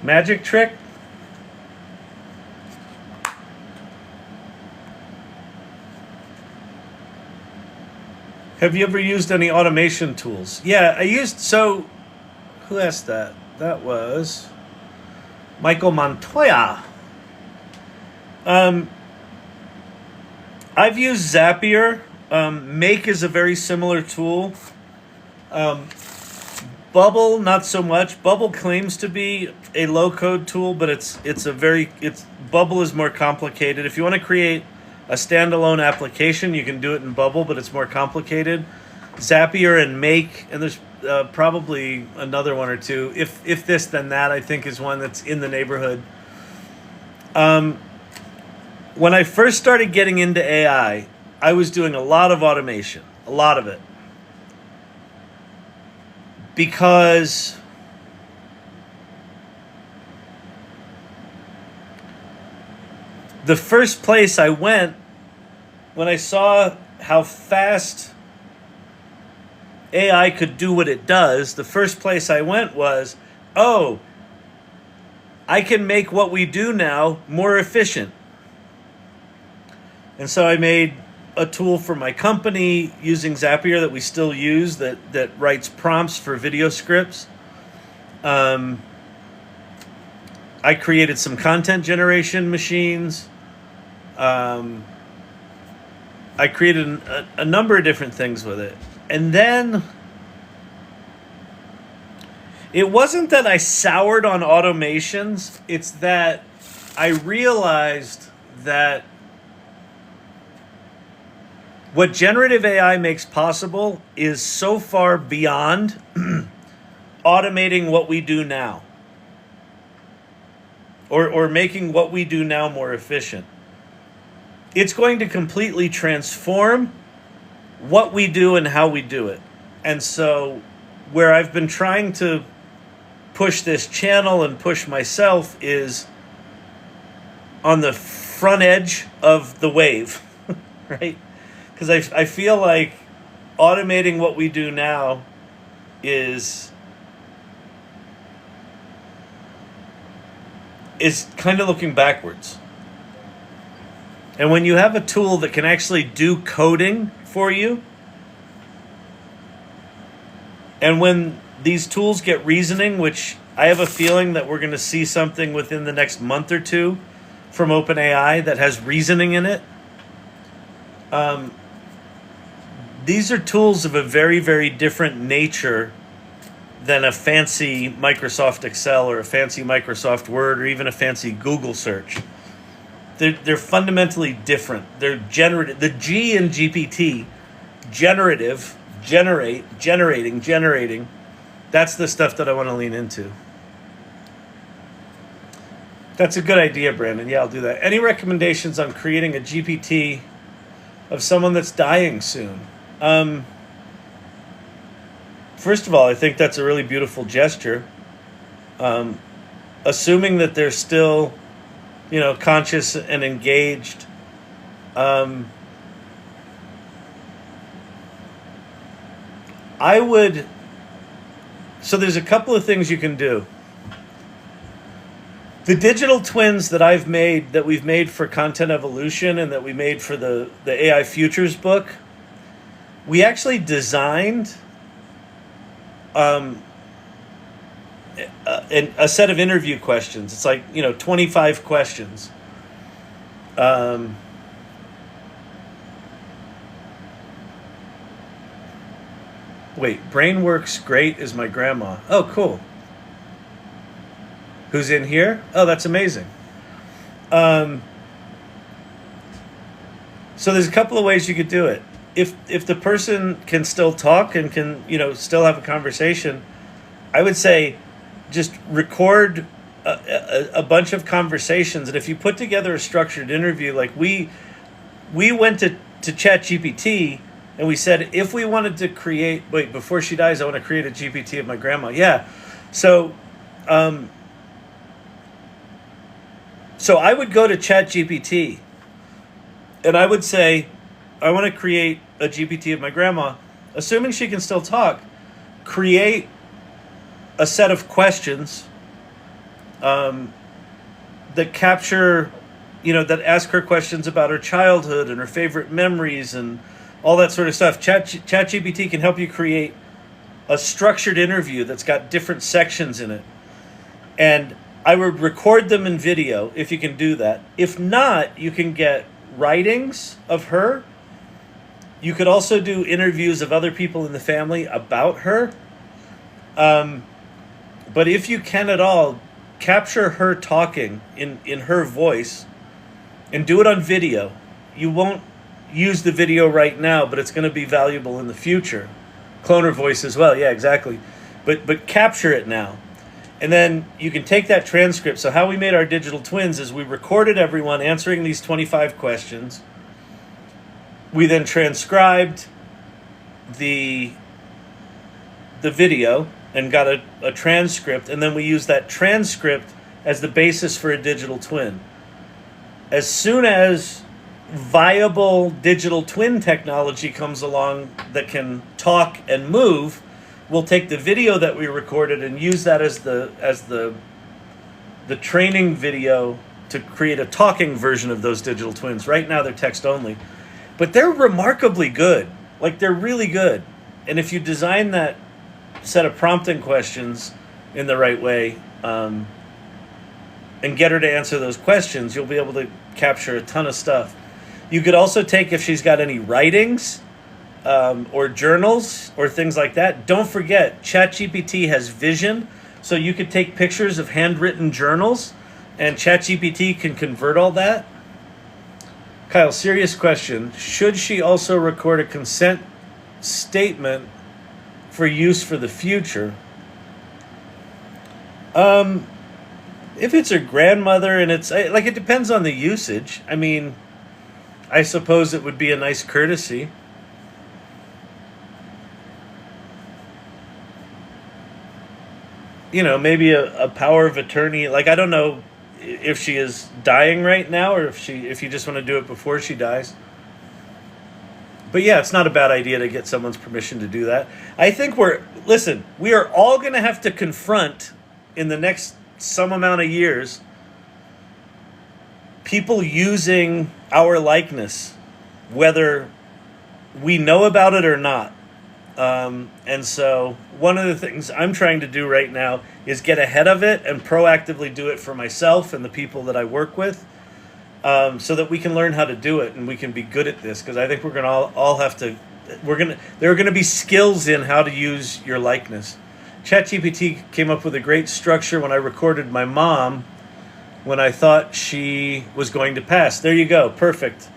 Magic trick? Have you ever used any automation tools? Yeah, I used, so, who asked that? That was Michael Montoya. I've used Zapier. Make is a very similar tool. Bubble, not so much. Bubble claims to be a low-code tool, but Bubble is more complicated. If you want to create a standalone application, you can do it in Bubble, but it's more complicated. Zapier and Make, and there's probably another one or two. If this, then that, I think, is one that's in the neighborhood. When I first started getting into AI, I was doing a lot of automation, a lot of it. Because the first place I went, when I saw how fast AI could do what it does, the first place I went was, oh, I can make what we do now more efficient. And so I made a tool for my company using Zapier that we still use that writes prompts for video scripts. I created some content generation machines. I created a number of different things with it. And then it wasn't that I soured on automations. It's that I realized that what generative AI makes possible is so far beyond automating what we do now, or making what we do now more efficient. It's going to completely transform what we do and how we do it. And so where I've been trying to push this channel and push myself is on the front edge of the wave, right? Because I feel like automating what we do now is kind of looking backwards. And when you have a tool that can actually do coding for you, and when these tools get reasoning, which I have a feeling that we're going to see something within the next month or two from OpenAI that has reasoning in it, these are tools of a very, very different nature than a fancy Microsoft Excel or a fancy Microsoft Word or even a fancy Google search. They're fundamentally different. They're generative. The G in GPT, generative, generating. That's the stuff that I want to lean into. That's a good idea, Brandon. Yeah, I'll do that. Any recommendations on creating a GPT of someone that's dying soon? First of all, I think that's a really beautiful gesture. Assuming that they're still, conscious and engaged. So there's a couple of things you can do. The digital twins that we've made for Content Evolution and that we made for the AI Futures book, we actually designed a set of interview questions. It's like, 25 questions. Wait, Brain Works Great is my grandma. Oh, cool. Who's in here? Oh, that's amazing. So there's a couple of ways you could do it. If the person can still talk and can, still have a conversation, I would say just record a bunch of conversations. And if you put together a structured interview, like we went to ChatGPT and we said, if we wanted to create, before she dies, I want to create a GPT of my grandma. Yeah. So I would go to ChatGPT and I would say, I want to create a GPT of my grandma, assuming she can still talk, create a set of questions that capture, that ask her questions about her childhood and her favorite memories and all that sort of stuff. ChatGPT can help you create a structured interview that's got different sections in it. And I would record them in video if you can do that. If not, you can get writings of her. You could also do interviews of other people in the family about her. But if you can at all, capture her talking in her voice and do it on video. You won't use the video right now, but it's going to be valuable in the future. Clone her voice as well. Yeah, exactly. But capture it now. And then you can take that transcript. So how we made our digital twins is we recorded everyone answering these 25 questions. We then transcribed the video and got a transcript, and then we used that transcript as the basis for a digital twin. As soon as viable digital twin technology comes along that can talk and move, we'll take the video that we recorded and use that as the training video to create a talking version of those digital twins. Right now they're text only, but they're remarkably good. Like, they're really good. And if you design that set of prompting questions in the right way, and get her to answer those questions, you'll be able to capture a ton of stuff. You could also take, if she's got any writings, or journals or things like that. Don't forget, ChatGPT has vision, so you could take pictures of handwritten journals, and ChatGPT can convert all that. Kyle, serious question. Should she also record a consent statement for use for the future? If it's her grandmother and it's like, it depends on the usage. I mean, I suppose it would be a nice courtesy. You know, maybe a power of attorney. Like, I don't know if she is dying right now or if you just want to do it before she dies. But yeah, it's not a bad idea to get someone's permission to do that. I think we are all going to have to confront in the next some amount of years people using our likeness, whether we know about it or not. And so one of the things I'm trying to do right now is get ahead of it and proactively do it for myself and the people that I work with, so that we can learn how to do it and we can be good at this. Because I think we're going to all have to. There are going to be skills in how to use your likeness. ChatGPT came up with a great structure when I recorded my mom when I thought she was going to pass. There you go. Perfect.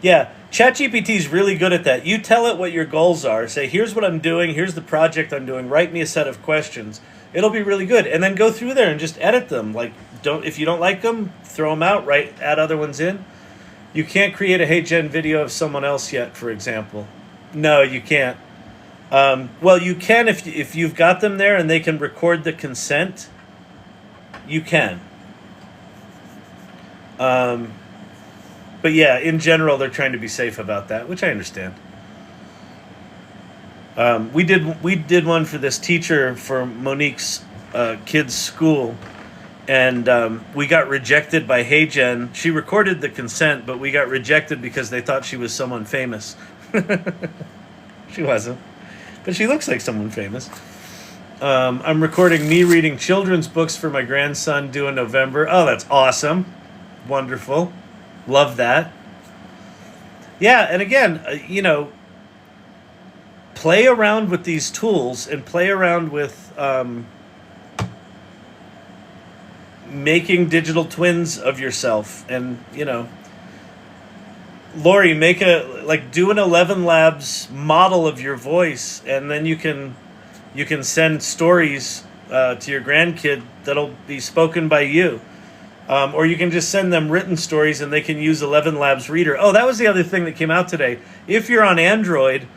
Yeah, ChatGPT is really good at that. You tell it what your goals are. Say, here's what I'm doing. Here's the project I'm doing. Write me a set of questions. It'll be really good. And then go through there and just edit them. Like, if you don't like them, throw them out. Add other ones in. You can't create a Hey Jen video of someone else yet, for example. No, you can't. Well, you can if you've got them there and they can record the consent. You can. But yeah, in general, they're trying to be safe about that, which I understand. We did one for this teacher for Monique's kids' school, and we got rejected by Hey Jen. She recorded the consent, but we got rejected because they thought she was someone famous. She wasn't, but she looks like someone famous. I'm recording me reading children's books for my grandson due in November. Oh, that's awesome. Wonderful. Love that. Yeah, and again, play around with these tools and play around with making digital twins of yourself. And, Lori, do an 11 Labs model of your voice, and then you can send stories to your grandkid that'll be spoken by you. Or you can just send them written stories and they can use 11 Labs Reader. Oh, that was the other thing that came out today. If you're on Android,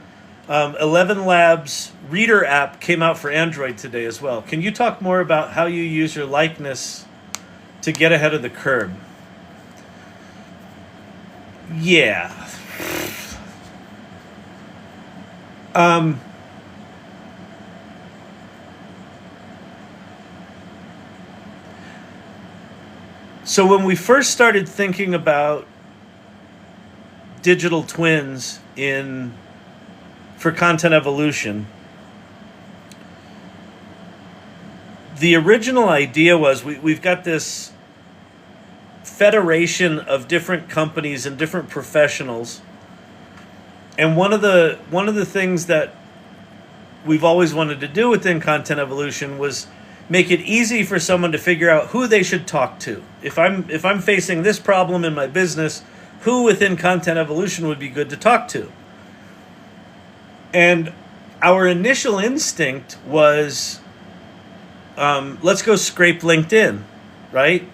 11 Labs Reader app came out for Android today as well. Can you talk more about how you use your likeness to get ahead of the curve? Yeah. So when we first started thinking about digital twins in for content evolution, the original idea was we've got this federation of different companies and different professionals. And one of the things that we've always wanted to do within content evolution was make it easy for someone to figure out who they should talk to. If I'm facing this problem in my business, who within content evolution would be good to talk to? And our initial instinct was, let's go scrape LinkedIn, right?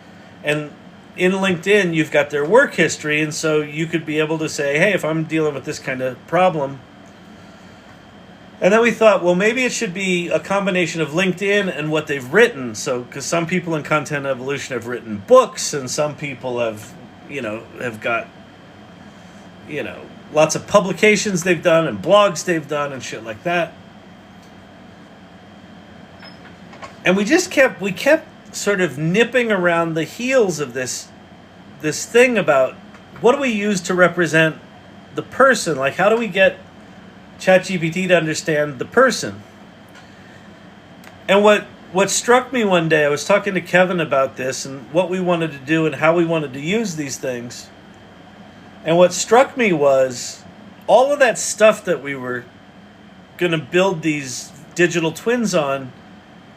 And in LinkedIn, you've got their work history, and so you could be able to say, hey, if I'm dealing with this kind of problem. And then we thought, well, maybe it should be a combination of LinkedIn and what they've written. So, because some people in content evolution have written books, and some people have got, lots of publications they've done and blogs they've done and shit like that. And we kept sort of nipping around the heels of this thing about what do we use to represent the person? Like, how do we get ChatGPT to understand the person? And what struck me one day, I was talking to Kevin about this and what we wanted to do and how we wanted to use these things. And what struck me was all of that stuff that we were going to build these digital twins on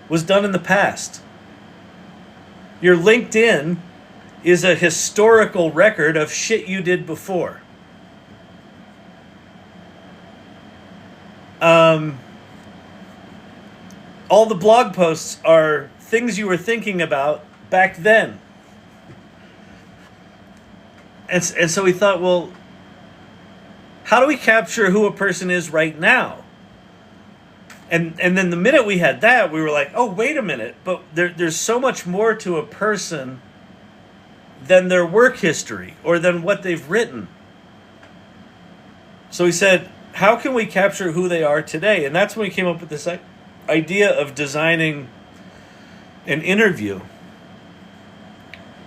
was done in the past. Your LinkedIn is a historical record of shit you did before. All the blog posts are things you were thinking about back then. And so we thought, well, how do we capture who a person is right now? And then the minute we had that, we were like, oh, wait a minute, but there's so much more to a person than their work history or than what they've written. So we said, how can we capture who they are today? And that's when we came up with this idea of designing an interview.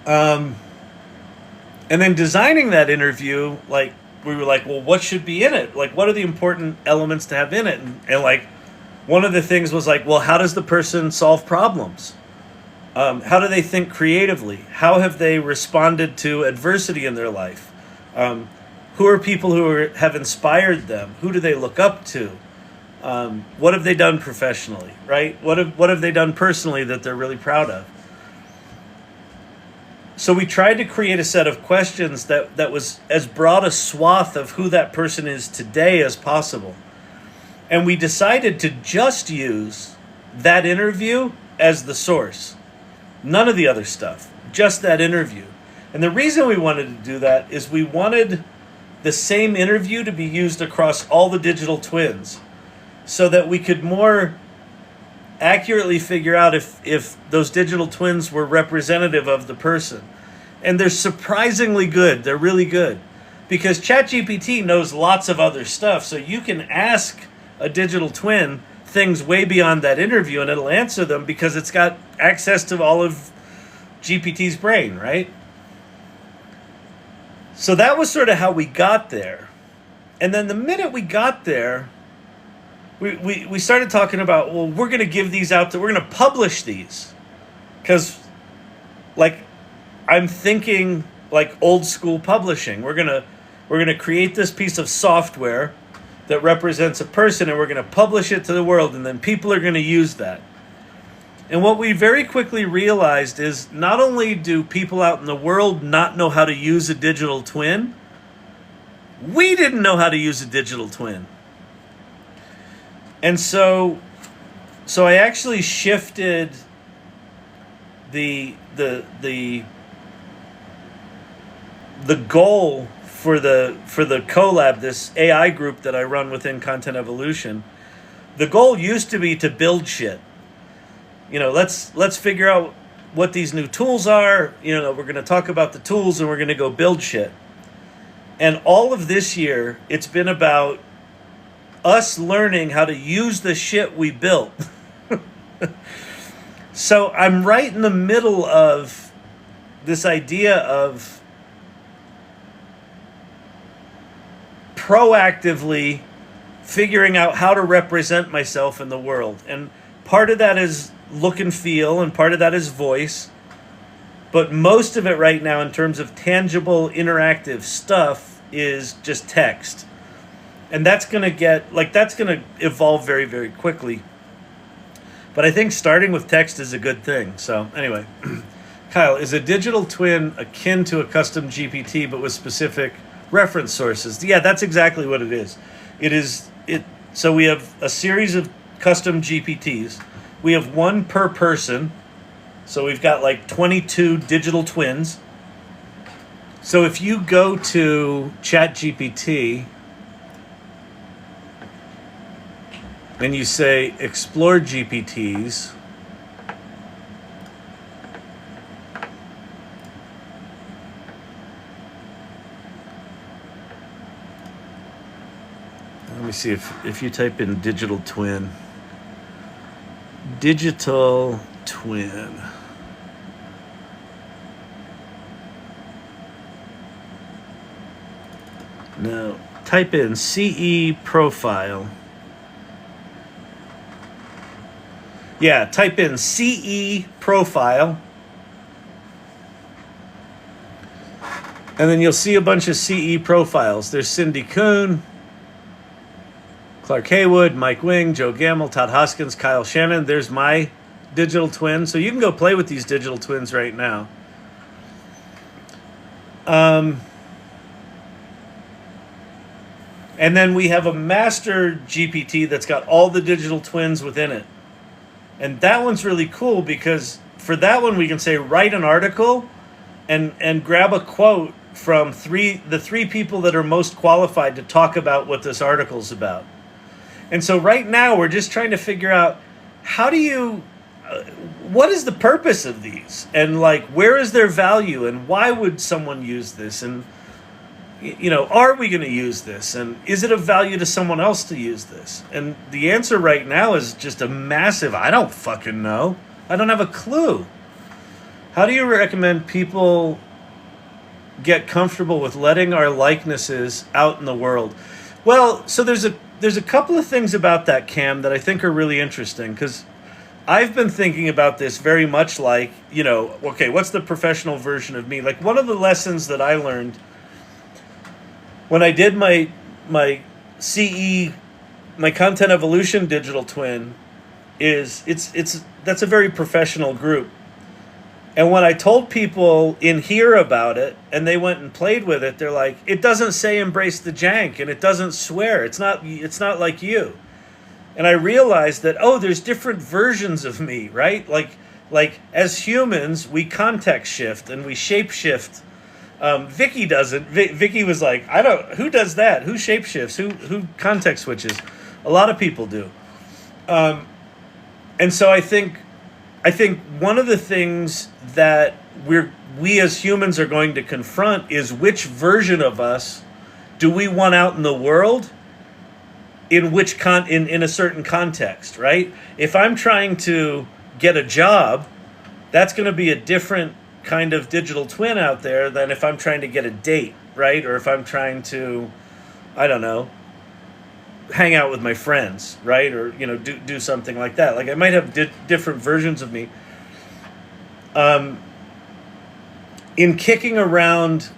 And then designing that interview, like, we were like, well, what should be in it? Like, what are the important elements to have in it? And like, one of the things was like, well, how does the person solve problems? How do they think creatively? How have they responded to adversity in their life? Who are people who have inspired them? Who do they look up to? What have they done professionally, right? What have they done personally that they're really proud of? So we tried to create a set of questions that was as broad a swath of who that person is today as possible. And we decided to just use that interview as the source. None of the other stuff, just that interview. And the reason we wanted to do that is we wanted the same interview to be used across all the digital twins so that we could more accurately figure out if those digital twins were representative of the person. And they're surprisingly good. They're really good. Because ChatGPT knows lots of other stuff, so you can ask a digital twin things way beyond that interview and it'll answer them because it's got access to all of GPT's brain, right? So that was sort of how we got there. And then the minute we got there, we started talking about, well, we're going to give these out, we're going to publish these. Because, like, I'm thinking like old school publishing. We're gonna create this piece of software that represents a person and we're going to publish it to the world and then people are going to use that. And what we very quickly realized is not only do people out in the world not know how to use a digital twin, we didn't know how to use a digital twin. And so I actually shifted the goal for the collab, this AI group that I run within Content Evolution. The goal used to be to build shit. Let's figure out what these new tools are. We're going to talk about the tools and we're going to go build shit. And all of this year, it's been about us learning how to use the shit we built. So I'm right in the middle of this idea of proactively figuring out how to represent myself in the world. And part of that is look and feel, and part of that is voice. But most of it right now, in terms of tangible, interactive stuff, is just text. And that's going to evolve very, very quickly. But I think starting with text is a good thing. So anyway, Kyle, is a digital twin akin to a custom GPT, but with specific reference sources? Yeah, that's exactly what it is. So we have a series of custom GPTs. We have one per person. So we've got like 22 digital twins. So if you go to ChatGPT and you say explore GPTs, let me see if you type in digital twin. Digital twin. Now, type in CE profile. Yeah, type in CE profile. And then you'll see a bunch of CE profiles. There's Cindy Kuhn, Clark Haywood, Mike Wing, Joe Gamble, Todd Hoskins, Kyle Shannon. There's my digital twin. So you can go play with these digital twins right now. And then we have a master GPT that's got all the digital twins within it. And that one's really cool because for that one we can say write an article and grab a quote from the three people that are most qualified to talk about what this article's about. And so right now we're just trying to figure out what is the purpose of these? And like, where is their value? And why would someone use this? And, are we going to use this? And is it of value to someone else to use this? And the answer right now is just a massive, I don't fucking know. I don't have a clue. How do you recommend people get comfortable with letting our likenesses out in the world? Well, so there's a couple of things about that, Cam, that I think are really interesting, because I've been thinking about this very much like, okay, what's the professional version of me? Like, one of the lessons that I learned when I did my CE, my content evolution digital twin, is that's a very professional group. And when I told people in here about it and they went and played with it, they're like, it doesn't say embrace the jank and it doesn't swear. It's not like you. And I realized that, there's different versions of me, right? Like as humans, we context shift and we shape shift. Vicky doesn't. Vicky was like, who does that? Who shape shifts? Who context switches? A lot of people do. And so I think one of the things that we as humans are going to confront is which version of us do we want out in the world in which in a certain context, right? If I'm trying to get a job, that's going to be a different kind of digital twin out there than if I'm trying to get a date, right? Or if I'm trying to, I don't know, hang out with my friends, right? Or, do something like that. Like I might have different versions of me. In kicking around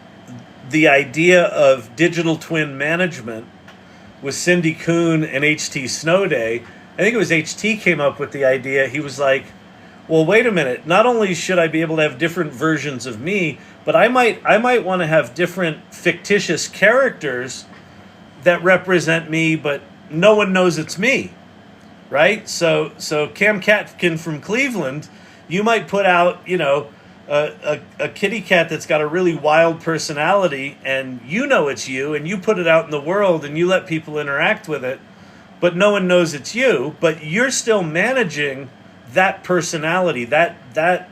the idea of digital twin management with Cindy Kuhn and HT Snowday, I think it was HT came up with the idea. He was like, well, wait a minute. Not only should I be able to have different versions of me, but I might want to have different fictitious characters that represent me, but no one knows it's me, right? So Cam Catkin from Cleveland, you might put out, a kitty cat that's got a really wild personality, and it's you, and you put it out in the world, and you let people interact with it, but no one knows it's you, but you're still managing that personality, that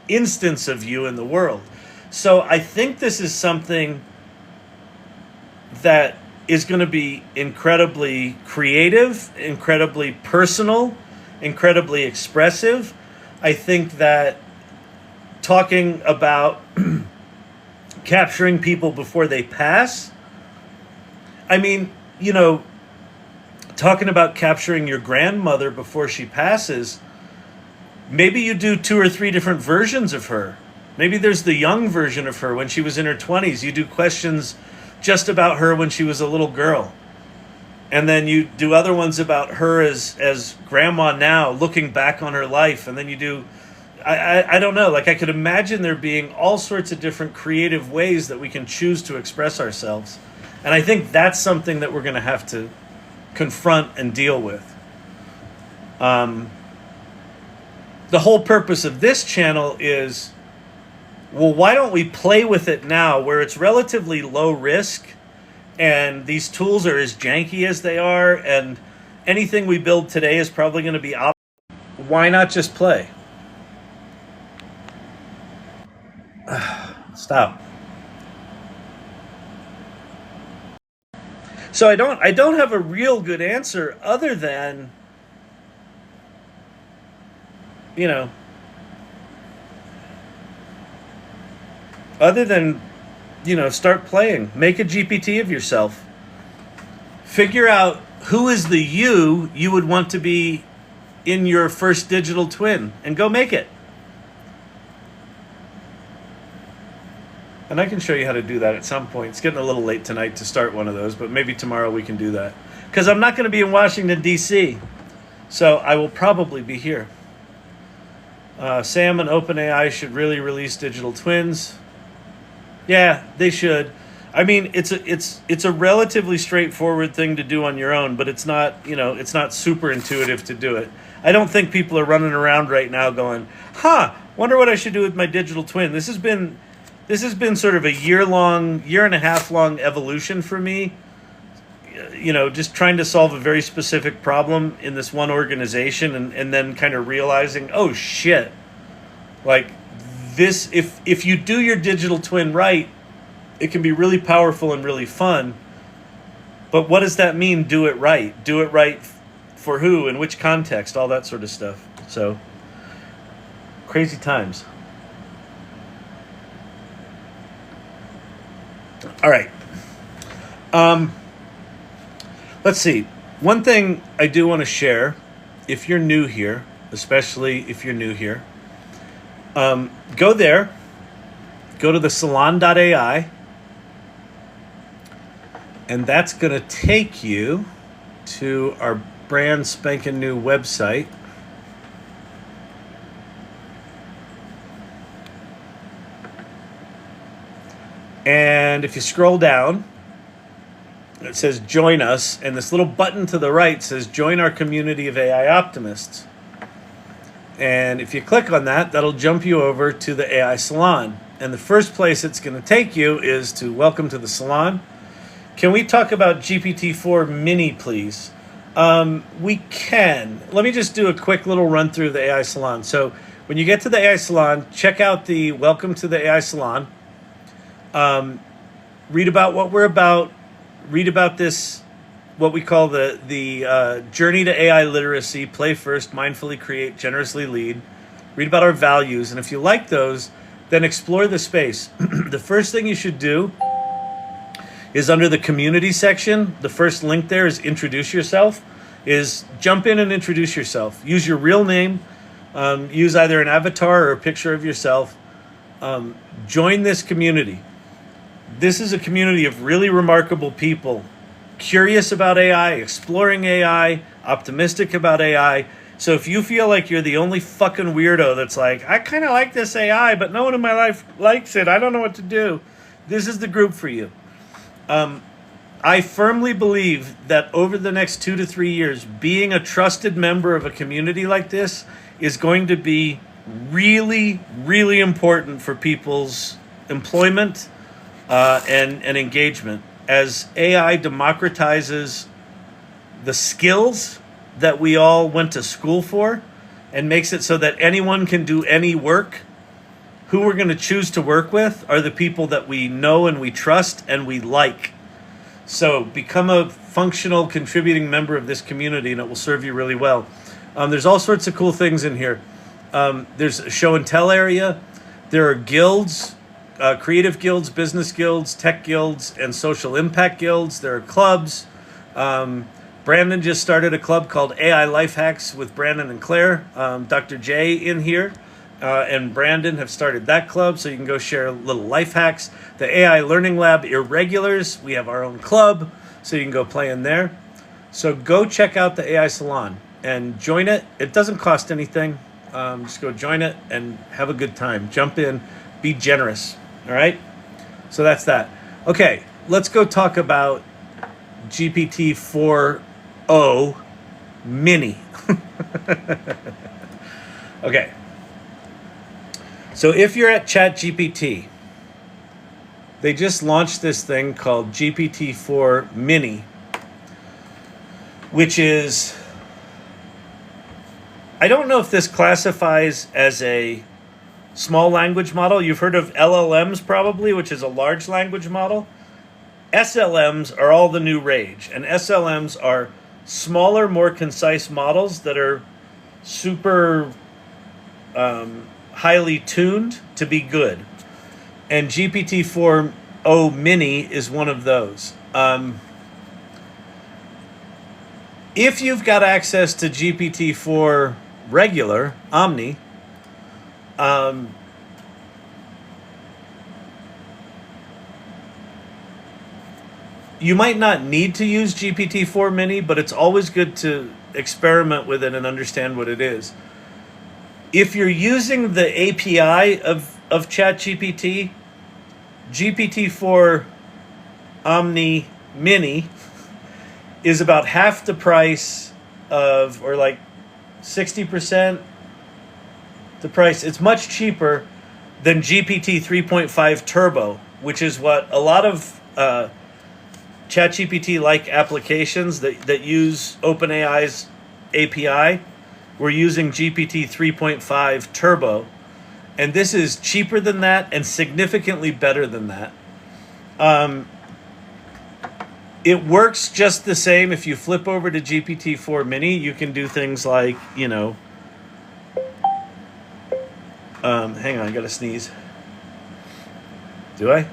instance of you in the world. So I think this is something that is going to be incredibly creative, incredibly personal, incredibly expressive. I think that talking about capturing people before they pass, I mean, talking about capturing your grandmother before she passes, maybe you do 2 or 3 different versions of her. Maybe there's the young version of her when she was in her 20s. You do questions just about her when she was a little girl. And then you do other ones about her as grandma now, looking back on her life. And then you do, I don't know, like I could imagine there being all sorts of different creative ways that we can choose to express ourselves. And I think that's something that we're going to have to confront and deal with. The whole purpose of this channel is, well, why don't we play with it now where it's relatively low risk and these tools are as janky as they are and anything we build today is probably going to be why not just play? Stop. So I don't have a real good answer other than, you know, start playing. Make a GPT of yourself. Figure out who is the you would want to be in your first digital twin and go make it. And I can show you how to do that at some point. It's getting a little late tonight to start one of those, but maybe tomorrow we can do that. Because I'm not going to be in Washington, D.C., so I will probably be here. Sam and OpenAI should really release digital twins. Yeah, they should. I mean, it's a relatively straightforward thing to do on your own, but it's not, it's not super intuitive to do it. I don't think people are running around right now going, wonder what I should do with my digital twin. This has been sort of a year and a half long evolution for me. Just trying to solve a very specific problem in this one organization and then kind of realizing, oh shit, like this, if you do your digital twin right, it can be really powerful and really fun. But what does that mean? Do it right. Do it right for who, in which context, all that sort of stuff. So, crazy times. All right. Let's see. One thing I do want to share, if you're new here, especially if you're new here, go there, go to the salon.ai, and that's going to take you to our brand spanking new website. And if you scroll down, it says join us, and this little button to the right says join our community of AI optimists. And if you click on that, that'll jump you over to the AI Salon. And the first place it's going to take you is to welcome to the Salon. Can we talk about GPT-4 Mini, please? We can. Let me just do a quick little run through the AI Salon. So when you get to the AI Salon, check out the welcome to the AI Salon. Read about what we're about. Read about this, what we call the journey to AI literacy. Play first, mindfully create, generously lead. Read about our values. And if you like those, then explore the space. The first thing you should do is under the community section. The first link there is introduce yourself. Is jump in and introduce yourself. Use your real name. Use either an avatar or a picture of yourself. Join this community. This is a community of really remarkable people, curious about AI, exploring AI, optimistic about AI. So if you feel like you're the only fucking weirdo that's like, I kind of like this AI, but no one in my life likes it, I don't know what to do, this is the group for you. I firmly believe that over the next 2 to 3 years, being a trusted member of a community like this is going to be really, really important for people's employment and engagement. As AI democratizes the skills that we all went to school for and makes it so that anyone can do any work, who we're going to choose to work with are the people that we know and we trust and we like. So become a functional, contributing member of this community and it will serve you really well. There's all sorts of cool things in here. There's a show and tell area. There are guilds, creative guilds, business guilds, tech guilds, and social impact guilds. There are clubs. Brandon just started a club called AI Life Hacks with Brandon and Claire. Dr. J in here and Brandon have started that club, so you can go share little life hacks. The AI Learning Lab Irregulars, we have our own club, so you can go play in there. So go check out the AI Salon and join it. It doesn't cost anything. Just go join it and have a good time. Jump in, be generous. All right? So that's that. Okay, let's go talk about GPT-4 Mini. Okay. So if you're at ChatGPT, they just launched this thing called GPT-4 Mini, which is, I don't know if this classifies as a small language model. You've heard of LLMs probably, which is a large language model. SLMs are all the new rage, and SLMs are smaller, more concise models that are super highly tuned to be good. And GPT-4 Mini is one of those. If you've got access to GPT-4 regular, Omni, you might not need to use GPT-4 Mini, but it's always good to experiment with it and understand what it is. If you're using the API of ChatGPT, GPT-4 Omni Mini is about half the price of, or like 60% the price. It's much cheaper than GPT 3.5 Turbo, which is what a lot of ChatGPT-like applications that use OpenAI's API were using GPT 3.5 Turbo. And this is cheaper than that and significantly better than that. It works just the same. If you flip over to GPT-4 Mini, you can do things like, you know, hang on, I gotta sneeze. Do I?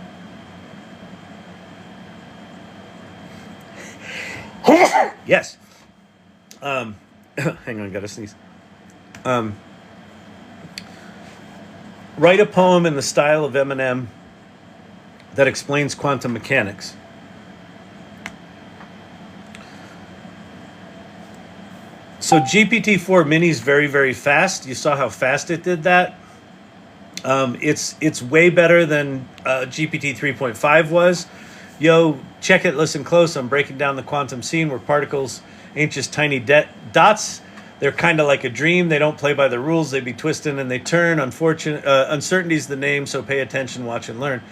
Yes. Hang on, gotta sneeze. Write a poem in the style of Eminem that explains quantum mechanics. So GPT-4 Mini is very, very fast. You saw how fast it did that. It's way better than GPT 3.5 was. Yo, check it, listen close. I'm breaking down the quantum scene where particles ain't just tiny dots. They're kind of like a dream. They don't play by the rules. They be twisting and they turn. Uncertainty is the name, so pay attention, watch, and learn.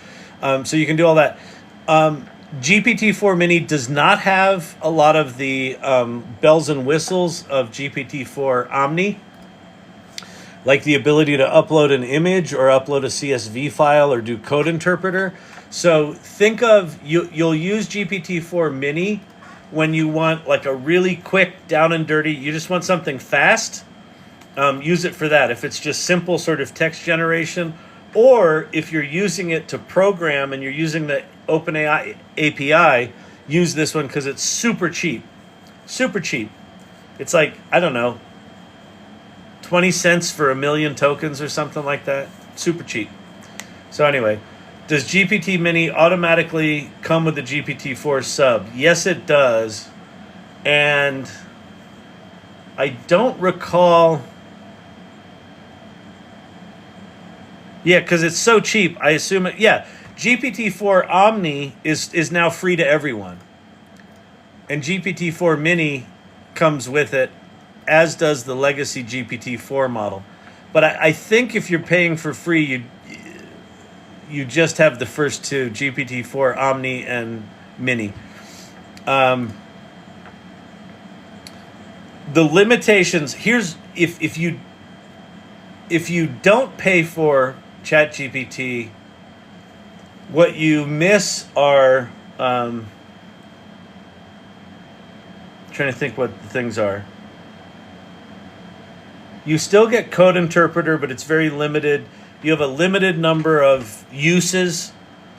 So you can do all that. GPT-4 Mini does not have a lot of the bells and whistles of GPT-4 Omni, like the ability to upload an image or upload a CSV file or do code interpreter. So think of, you'll use GPT-4 Mini when you want like a really quick, down and dirty, you just want something fast, use it for that. If it's just simple sort of text generation, or if you're using it to program and you're using the OpenAI API, use this one because it's super cheap. Super cheap. It's like, I don't know, 20 cents for 1 million tokens or something like that. Super cheap. So anyway, does GPT Mini automatically come with the GPT-4 sub? Yes, it does. And I don't recall. Yeah, because it's so cheap. I assume it. Yeah, GPT-4 Omni is now free to everyone. And GPT-4 Mini comes with it, as does the legacy GPT-4 model. But I think if you're paying for free, you just have the first two, GPT-4 Omni and Mini. The limitations, here's, if you don't pay for ChatGPT, what you miss are, trying to think what the things are. You still get code interpreter, but it's very limited. You have a limited number of uses,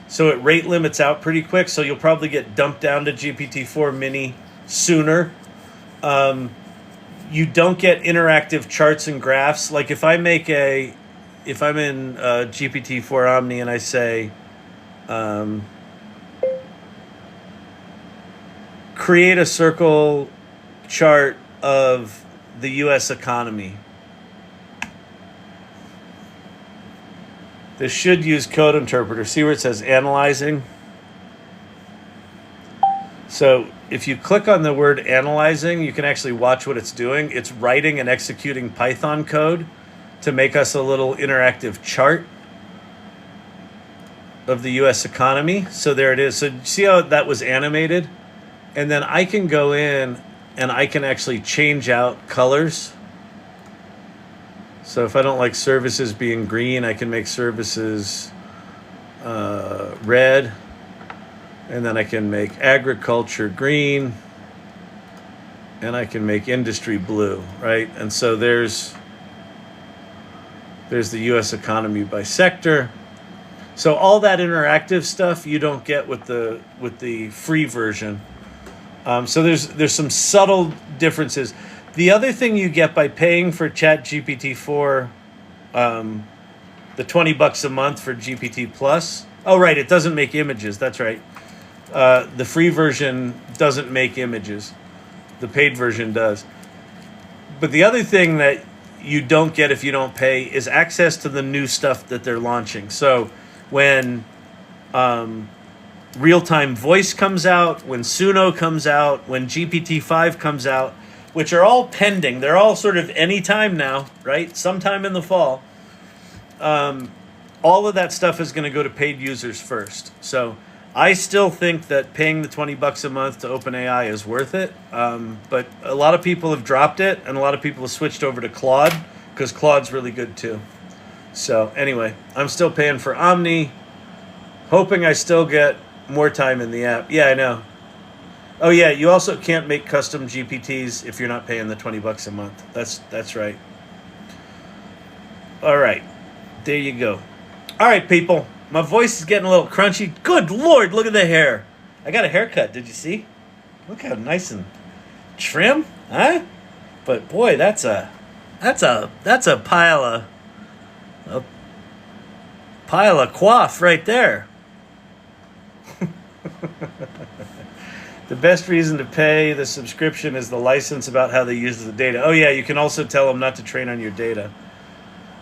so it rate limits out pretty quick, so you'll probably get dumped down to GPT-4 Mini sooner. You don't get interactive charts and graphs. Like if I'm in GPT-4 Omni and I say, create a circle chart of the U.S. economy. This should use code interpreter. See where it says analyzing? So if you click on the word analyzing, you can actually watch what it's doing. It's writing and executing Python code to make us a little interactive chart of the U.S. economy. So there it is. So see how that was animated? And then I can go in and I can actually change out colors. So if I don't like services being green, I can make services red. And then I can make agriculture green. And I can make industry blue, right? And so there's the U.S. economy by sector. So all that interactive stuff you don't get with the free version. So there's some subtle differences. The other thing you get by paying for ChatGPT-4, the $20 a month for GPT Plus. Oh, right, it doesn't make images. That's right. The free version doesn't make images. The paid version does. But the other thing that you don't get if you don't pay is access to the new stuff that they're launching. So when real-time voice comes out, when Suno comes out, when GPT-5 comes out, which are all pending. They're all sort of anytime now, right? Sometime in the fall. All of that stuff is going to go to paid users first. So I still think that paying the $20 a month to OpenAI is worth it. But a lot of people have dropped it, and a lot of people have switched over to Claude because Claude's really good too. So anyway, I'm still paying for Omni, hoping I still get more time in the app. Yeah, I know. Oh yeah, you also can't make custom GPTs if you're not paying the $20 a month. That's right. All right, there you go. All right, people, my voice is getting a little crunchy. Good Lord, look at the hair. I got a haircut. Did you see? Look how nice and trim, huh? But boy, that's a pile of quaff right there. The best reason to pay the subscription is the license about how they use the data. Oh yeah, you can also tell them not to train on your data.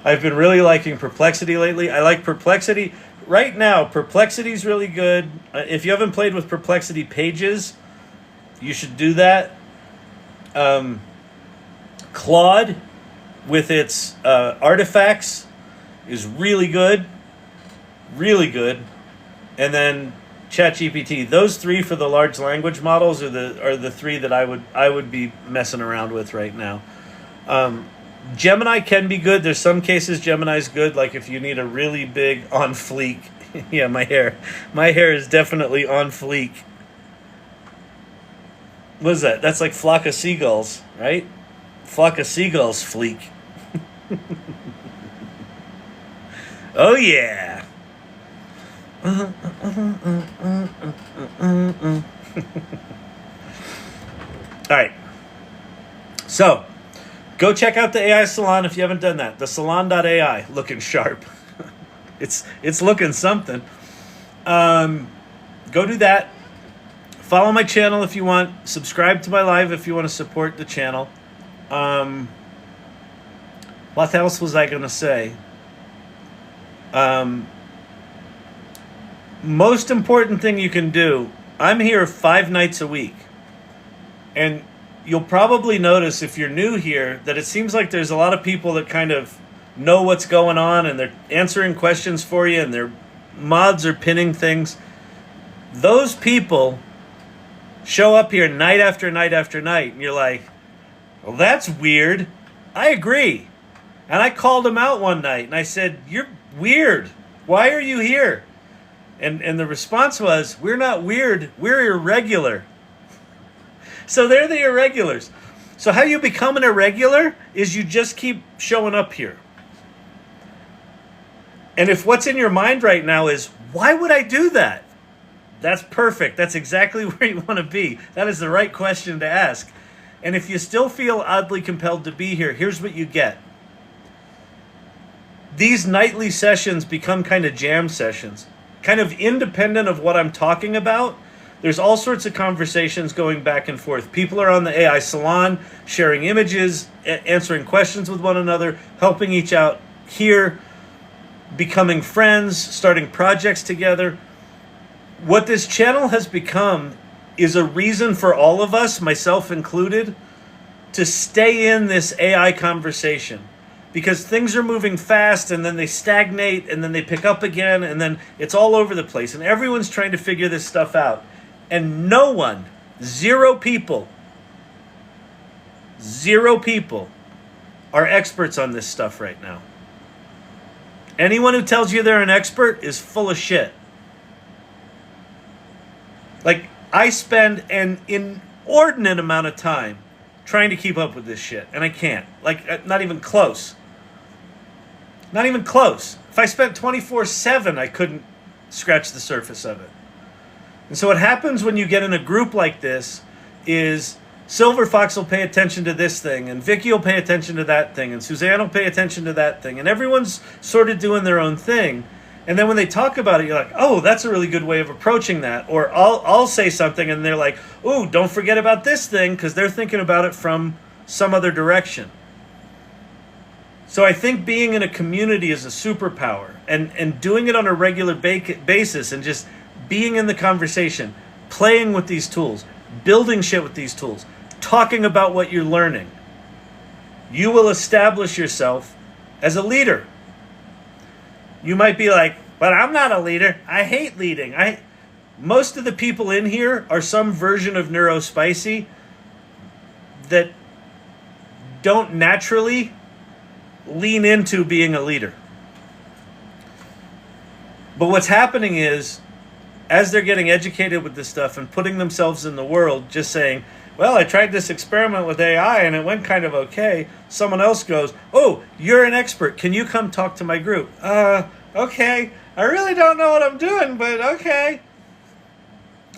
I've been really liking Perplexity lately. I like Perplexity. Right now, Perplexity's really good. If you haven't played with Perplexity Pages, you should do that. Claude, with its artifacts, is really good. Really good. And then ChatGPT. Those three for the large language models are the three that I would be messing around with right now. Gemini can be good. There's some cases Gemini's good, like if you need a really big on fleek. Yeah, my hair is definitely on fleek. What is that? That's like flock of seagulls, right? Flock of seagulls fleek. Oh yeah. All right. So, go check out the AI Salon if you haven't done that. The Salon.ai, looking sharp. It's looking something. Go do that. Follow my channel if you want. Subscribe to my live if you want to support the channel. What else was I going to say? Most important thing you can do, I'm here 5 nights a week. And you'll probably notice if you're new here that it seems like there's a lot of people that kind of know what's going on and they're answering questions for you and their mods are pinning things. Those people show up here night after night after night and you're like, well, that's weird. I agree. And I called them out one night and I said, you're weird. Why are you here? And the response was, we're not weird, we're irregular. So they're the irregulars. So how you become an irregular is you just keep showing up here. And if what's in your mind right now is, why would I do that? That's perfect. That's exactly where you want to be. That is the right question to ask. And if you still feel oddly compelled to be here, here's what you get. These nightly sessions become kind of jam sessions, kind of independent of what I'm talking about. There's all sorts of conversations going back and forth. People are on the AI Salon, sharing images, answering questions with one another, helping each out here, becoming friends, starting projects together. What this channel has become is a reason for all of us, myself included, to stay in this AI conversation. Because things are moving fast, and then they stagnate, and then they pick up again, and then it's all over the place. And everyone's trying to figure this stuff out. And no one, zero people are experts on this stuff right now. Anyone who tells you they're an expert is full of shit. Like, I spend an inordinate amount of time trying to keep up with this shit, and I can't. Like, not even close. Not even close. If I spent 24/7, I couldn't scratch the surface of it. And so what happens when you get in a group like this is Silver Fox will pay attention to this thing, and Vicky will pay attention to that thing, and Suzanne will pay attention to that thing, and everyone's sort of doing their own thing. And then when they talk about it, you're like, oh, that's a really good way of approaching that. Or I'll say something, and they're like, oh, don't forget about this thing, because they're thinking about it from some other direction. So I think being in a community is a superpower, and doing it on a regular basis and just being in the conversation, playing with these tools, building shit with these tools, talking about what you're learning. You will establish yourself as a leader. You might be like, but I'm not a leader. I hate leading. Most of the people in here are some version of neurospicy that don't naturally lean into being a leader. But what's happening is, as they're getting educated with this stuff and putting themselves in the world, just saying, well, I tried this experiment with AI and it went kind of okay. Someone else goes, oh, you're an expert. Can you come talk to my group? Okay. I really don't know what I'm doing, but okay.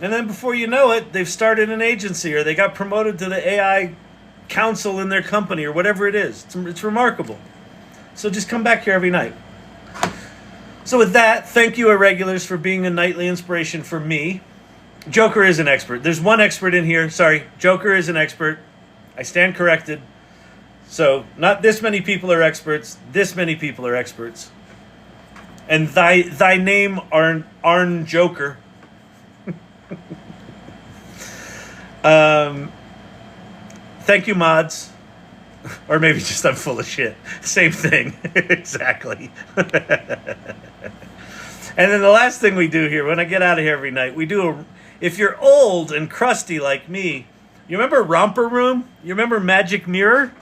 And then before you know it, they've started an agency, or they got promoted to the AI council in their company, or whatever it is. It's remarkable. So just come back here every night. So with that, thank you, Irregulars, for being a nightly inspiration for me. Joker is an expert. There's one expert in here. Sorry, Joker is an expert. I stand corrected. So not this many people are experts. This many people are experts. And thy name Arn Joker. Thank you, mods. Or maybe just I'm full of shit. Same thing. Exactly. And then the last thing we do here, when I get out of here every night, we do if you're old and crusty like me, you remember Romper Room? You remember Magic Mirror?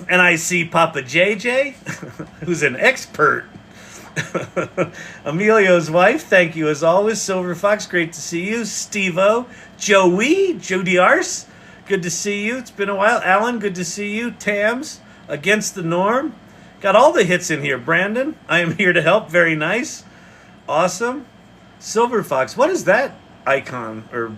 And I see Papa JJ, who's an expert. Emilio's wife, thank you as always. Silver Fox, great to see you. Steve-O, Jody Arse, good to see you. It's been a while. Alan, good to see you. Tams, Against the Norm. Got all the hits in here. Brandon, I am here to help. Very nice. Awesome. Silver Fox, what is that icon or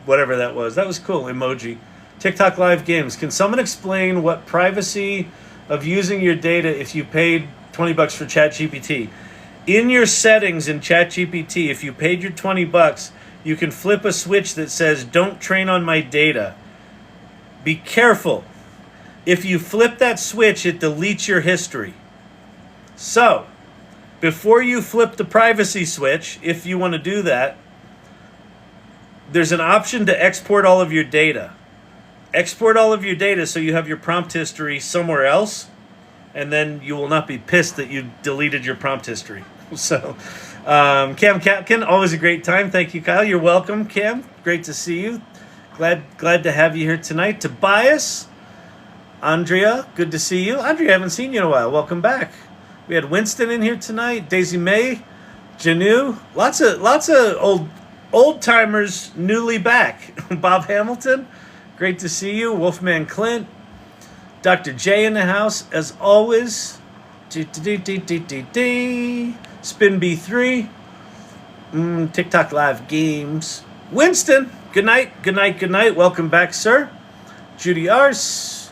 whatever that was? That was cool. Emoji. TikTok Live Games. Can someone explain what privacy of using your data if you paid $20 for ChatGPT? In your settings in ChatGPT, if you paid your $20, you can flip a switch that says, don't train on my data. Be careful. If you flip that switch, it deletes your history. So, before you flip the privacy switch, if you want to do that, there's an option to export all of your data. Export all of your data so you have your prompt history somewhere else, and then you will not be pissed that you deleted your prompt history. So, Cam Catkin, always a great time. Thank you, Kyle. You're welcome, Cam. Great to see you. Glad to have you here tonight. Tobias, Andrea, good to see you. Andrea, I haven't seen you in a while. Welcome back. We had Winston in here tonight. Daisy May, Janu, lots of old timers newly back. Bob Hamilton, great to see you. Wolfman Clint, Dr. J in the house as always. Spin B3, TikTok Live Games. Winston, Good night, good night, good night. Welcome back, sir. Judy Arce.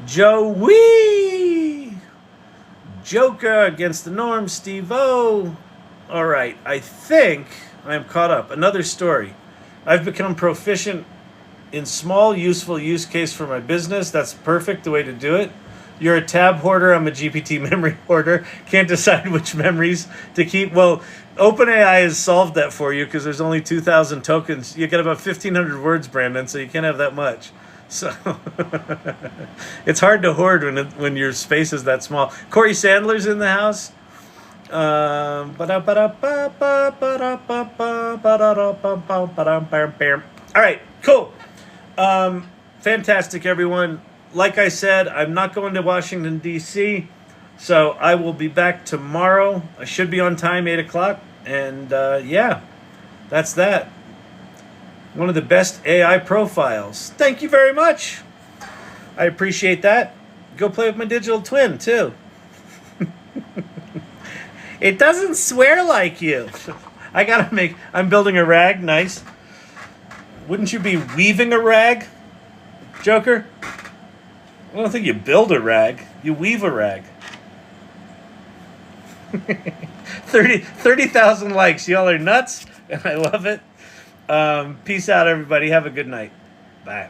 Joey. Joker against the norm. Steve O. All right, I think I am caught up. Another story. I've become proficient in small, useful use case for my business. That's perfect, the way to do it. You're a tab hoarder. I'm a GPT memory hoarder. Can't decide which memories to keep. Well, OpenAI has solved that for you because there's only 2,000 tokens. You get about 1,500 words, Brandon, so you can't have that much. So it's hard to hoard when your space is that small. Corey Sandler's in the house. All right, cool. Fantastic, everyone. Like I said, I'm not going to Washington, D.C., so I will be back tomorrow. I should be on time, 8 o'clock. And yeah, that's that. One of the best AI profiles. Thank you very much. I appreciate that. Go play with my digital twin, too. It doesn't swear like you. I'm building a rag. Nice. Wouldn't you be weaving a rag, Joker? I don't think you build a rag. You weave a rag. 30,000 likes. Y'all are nuts, and I love it. Peace out, everybody. Have a good night. Bye.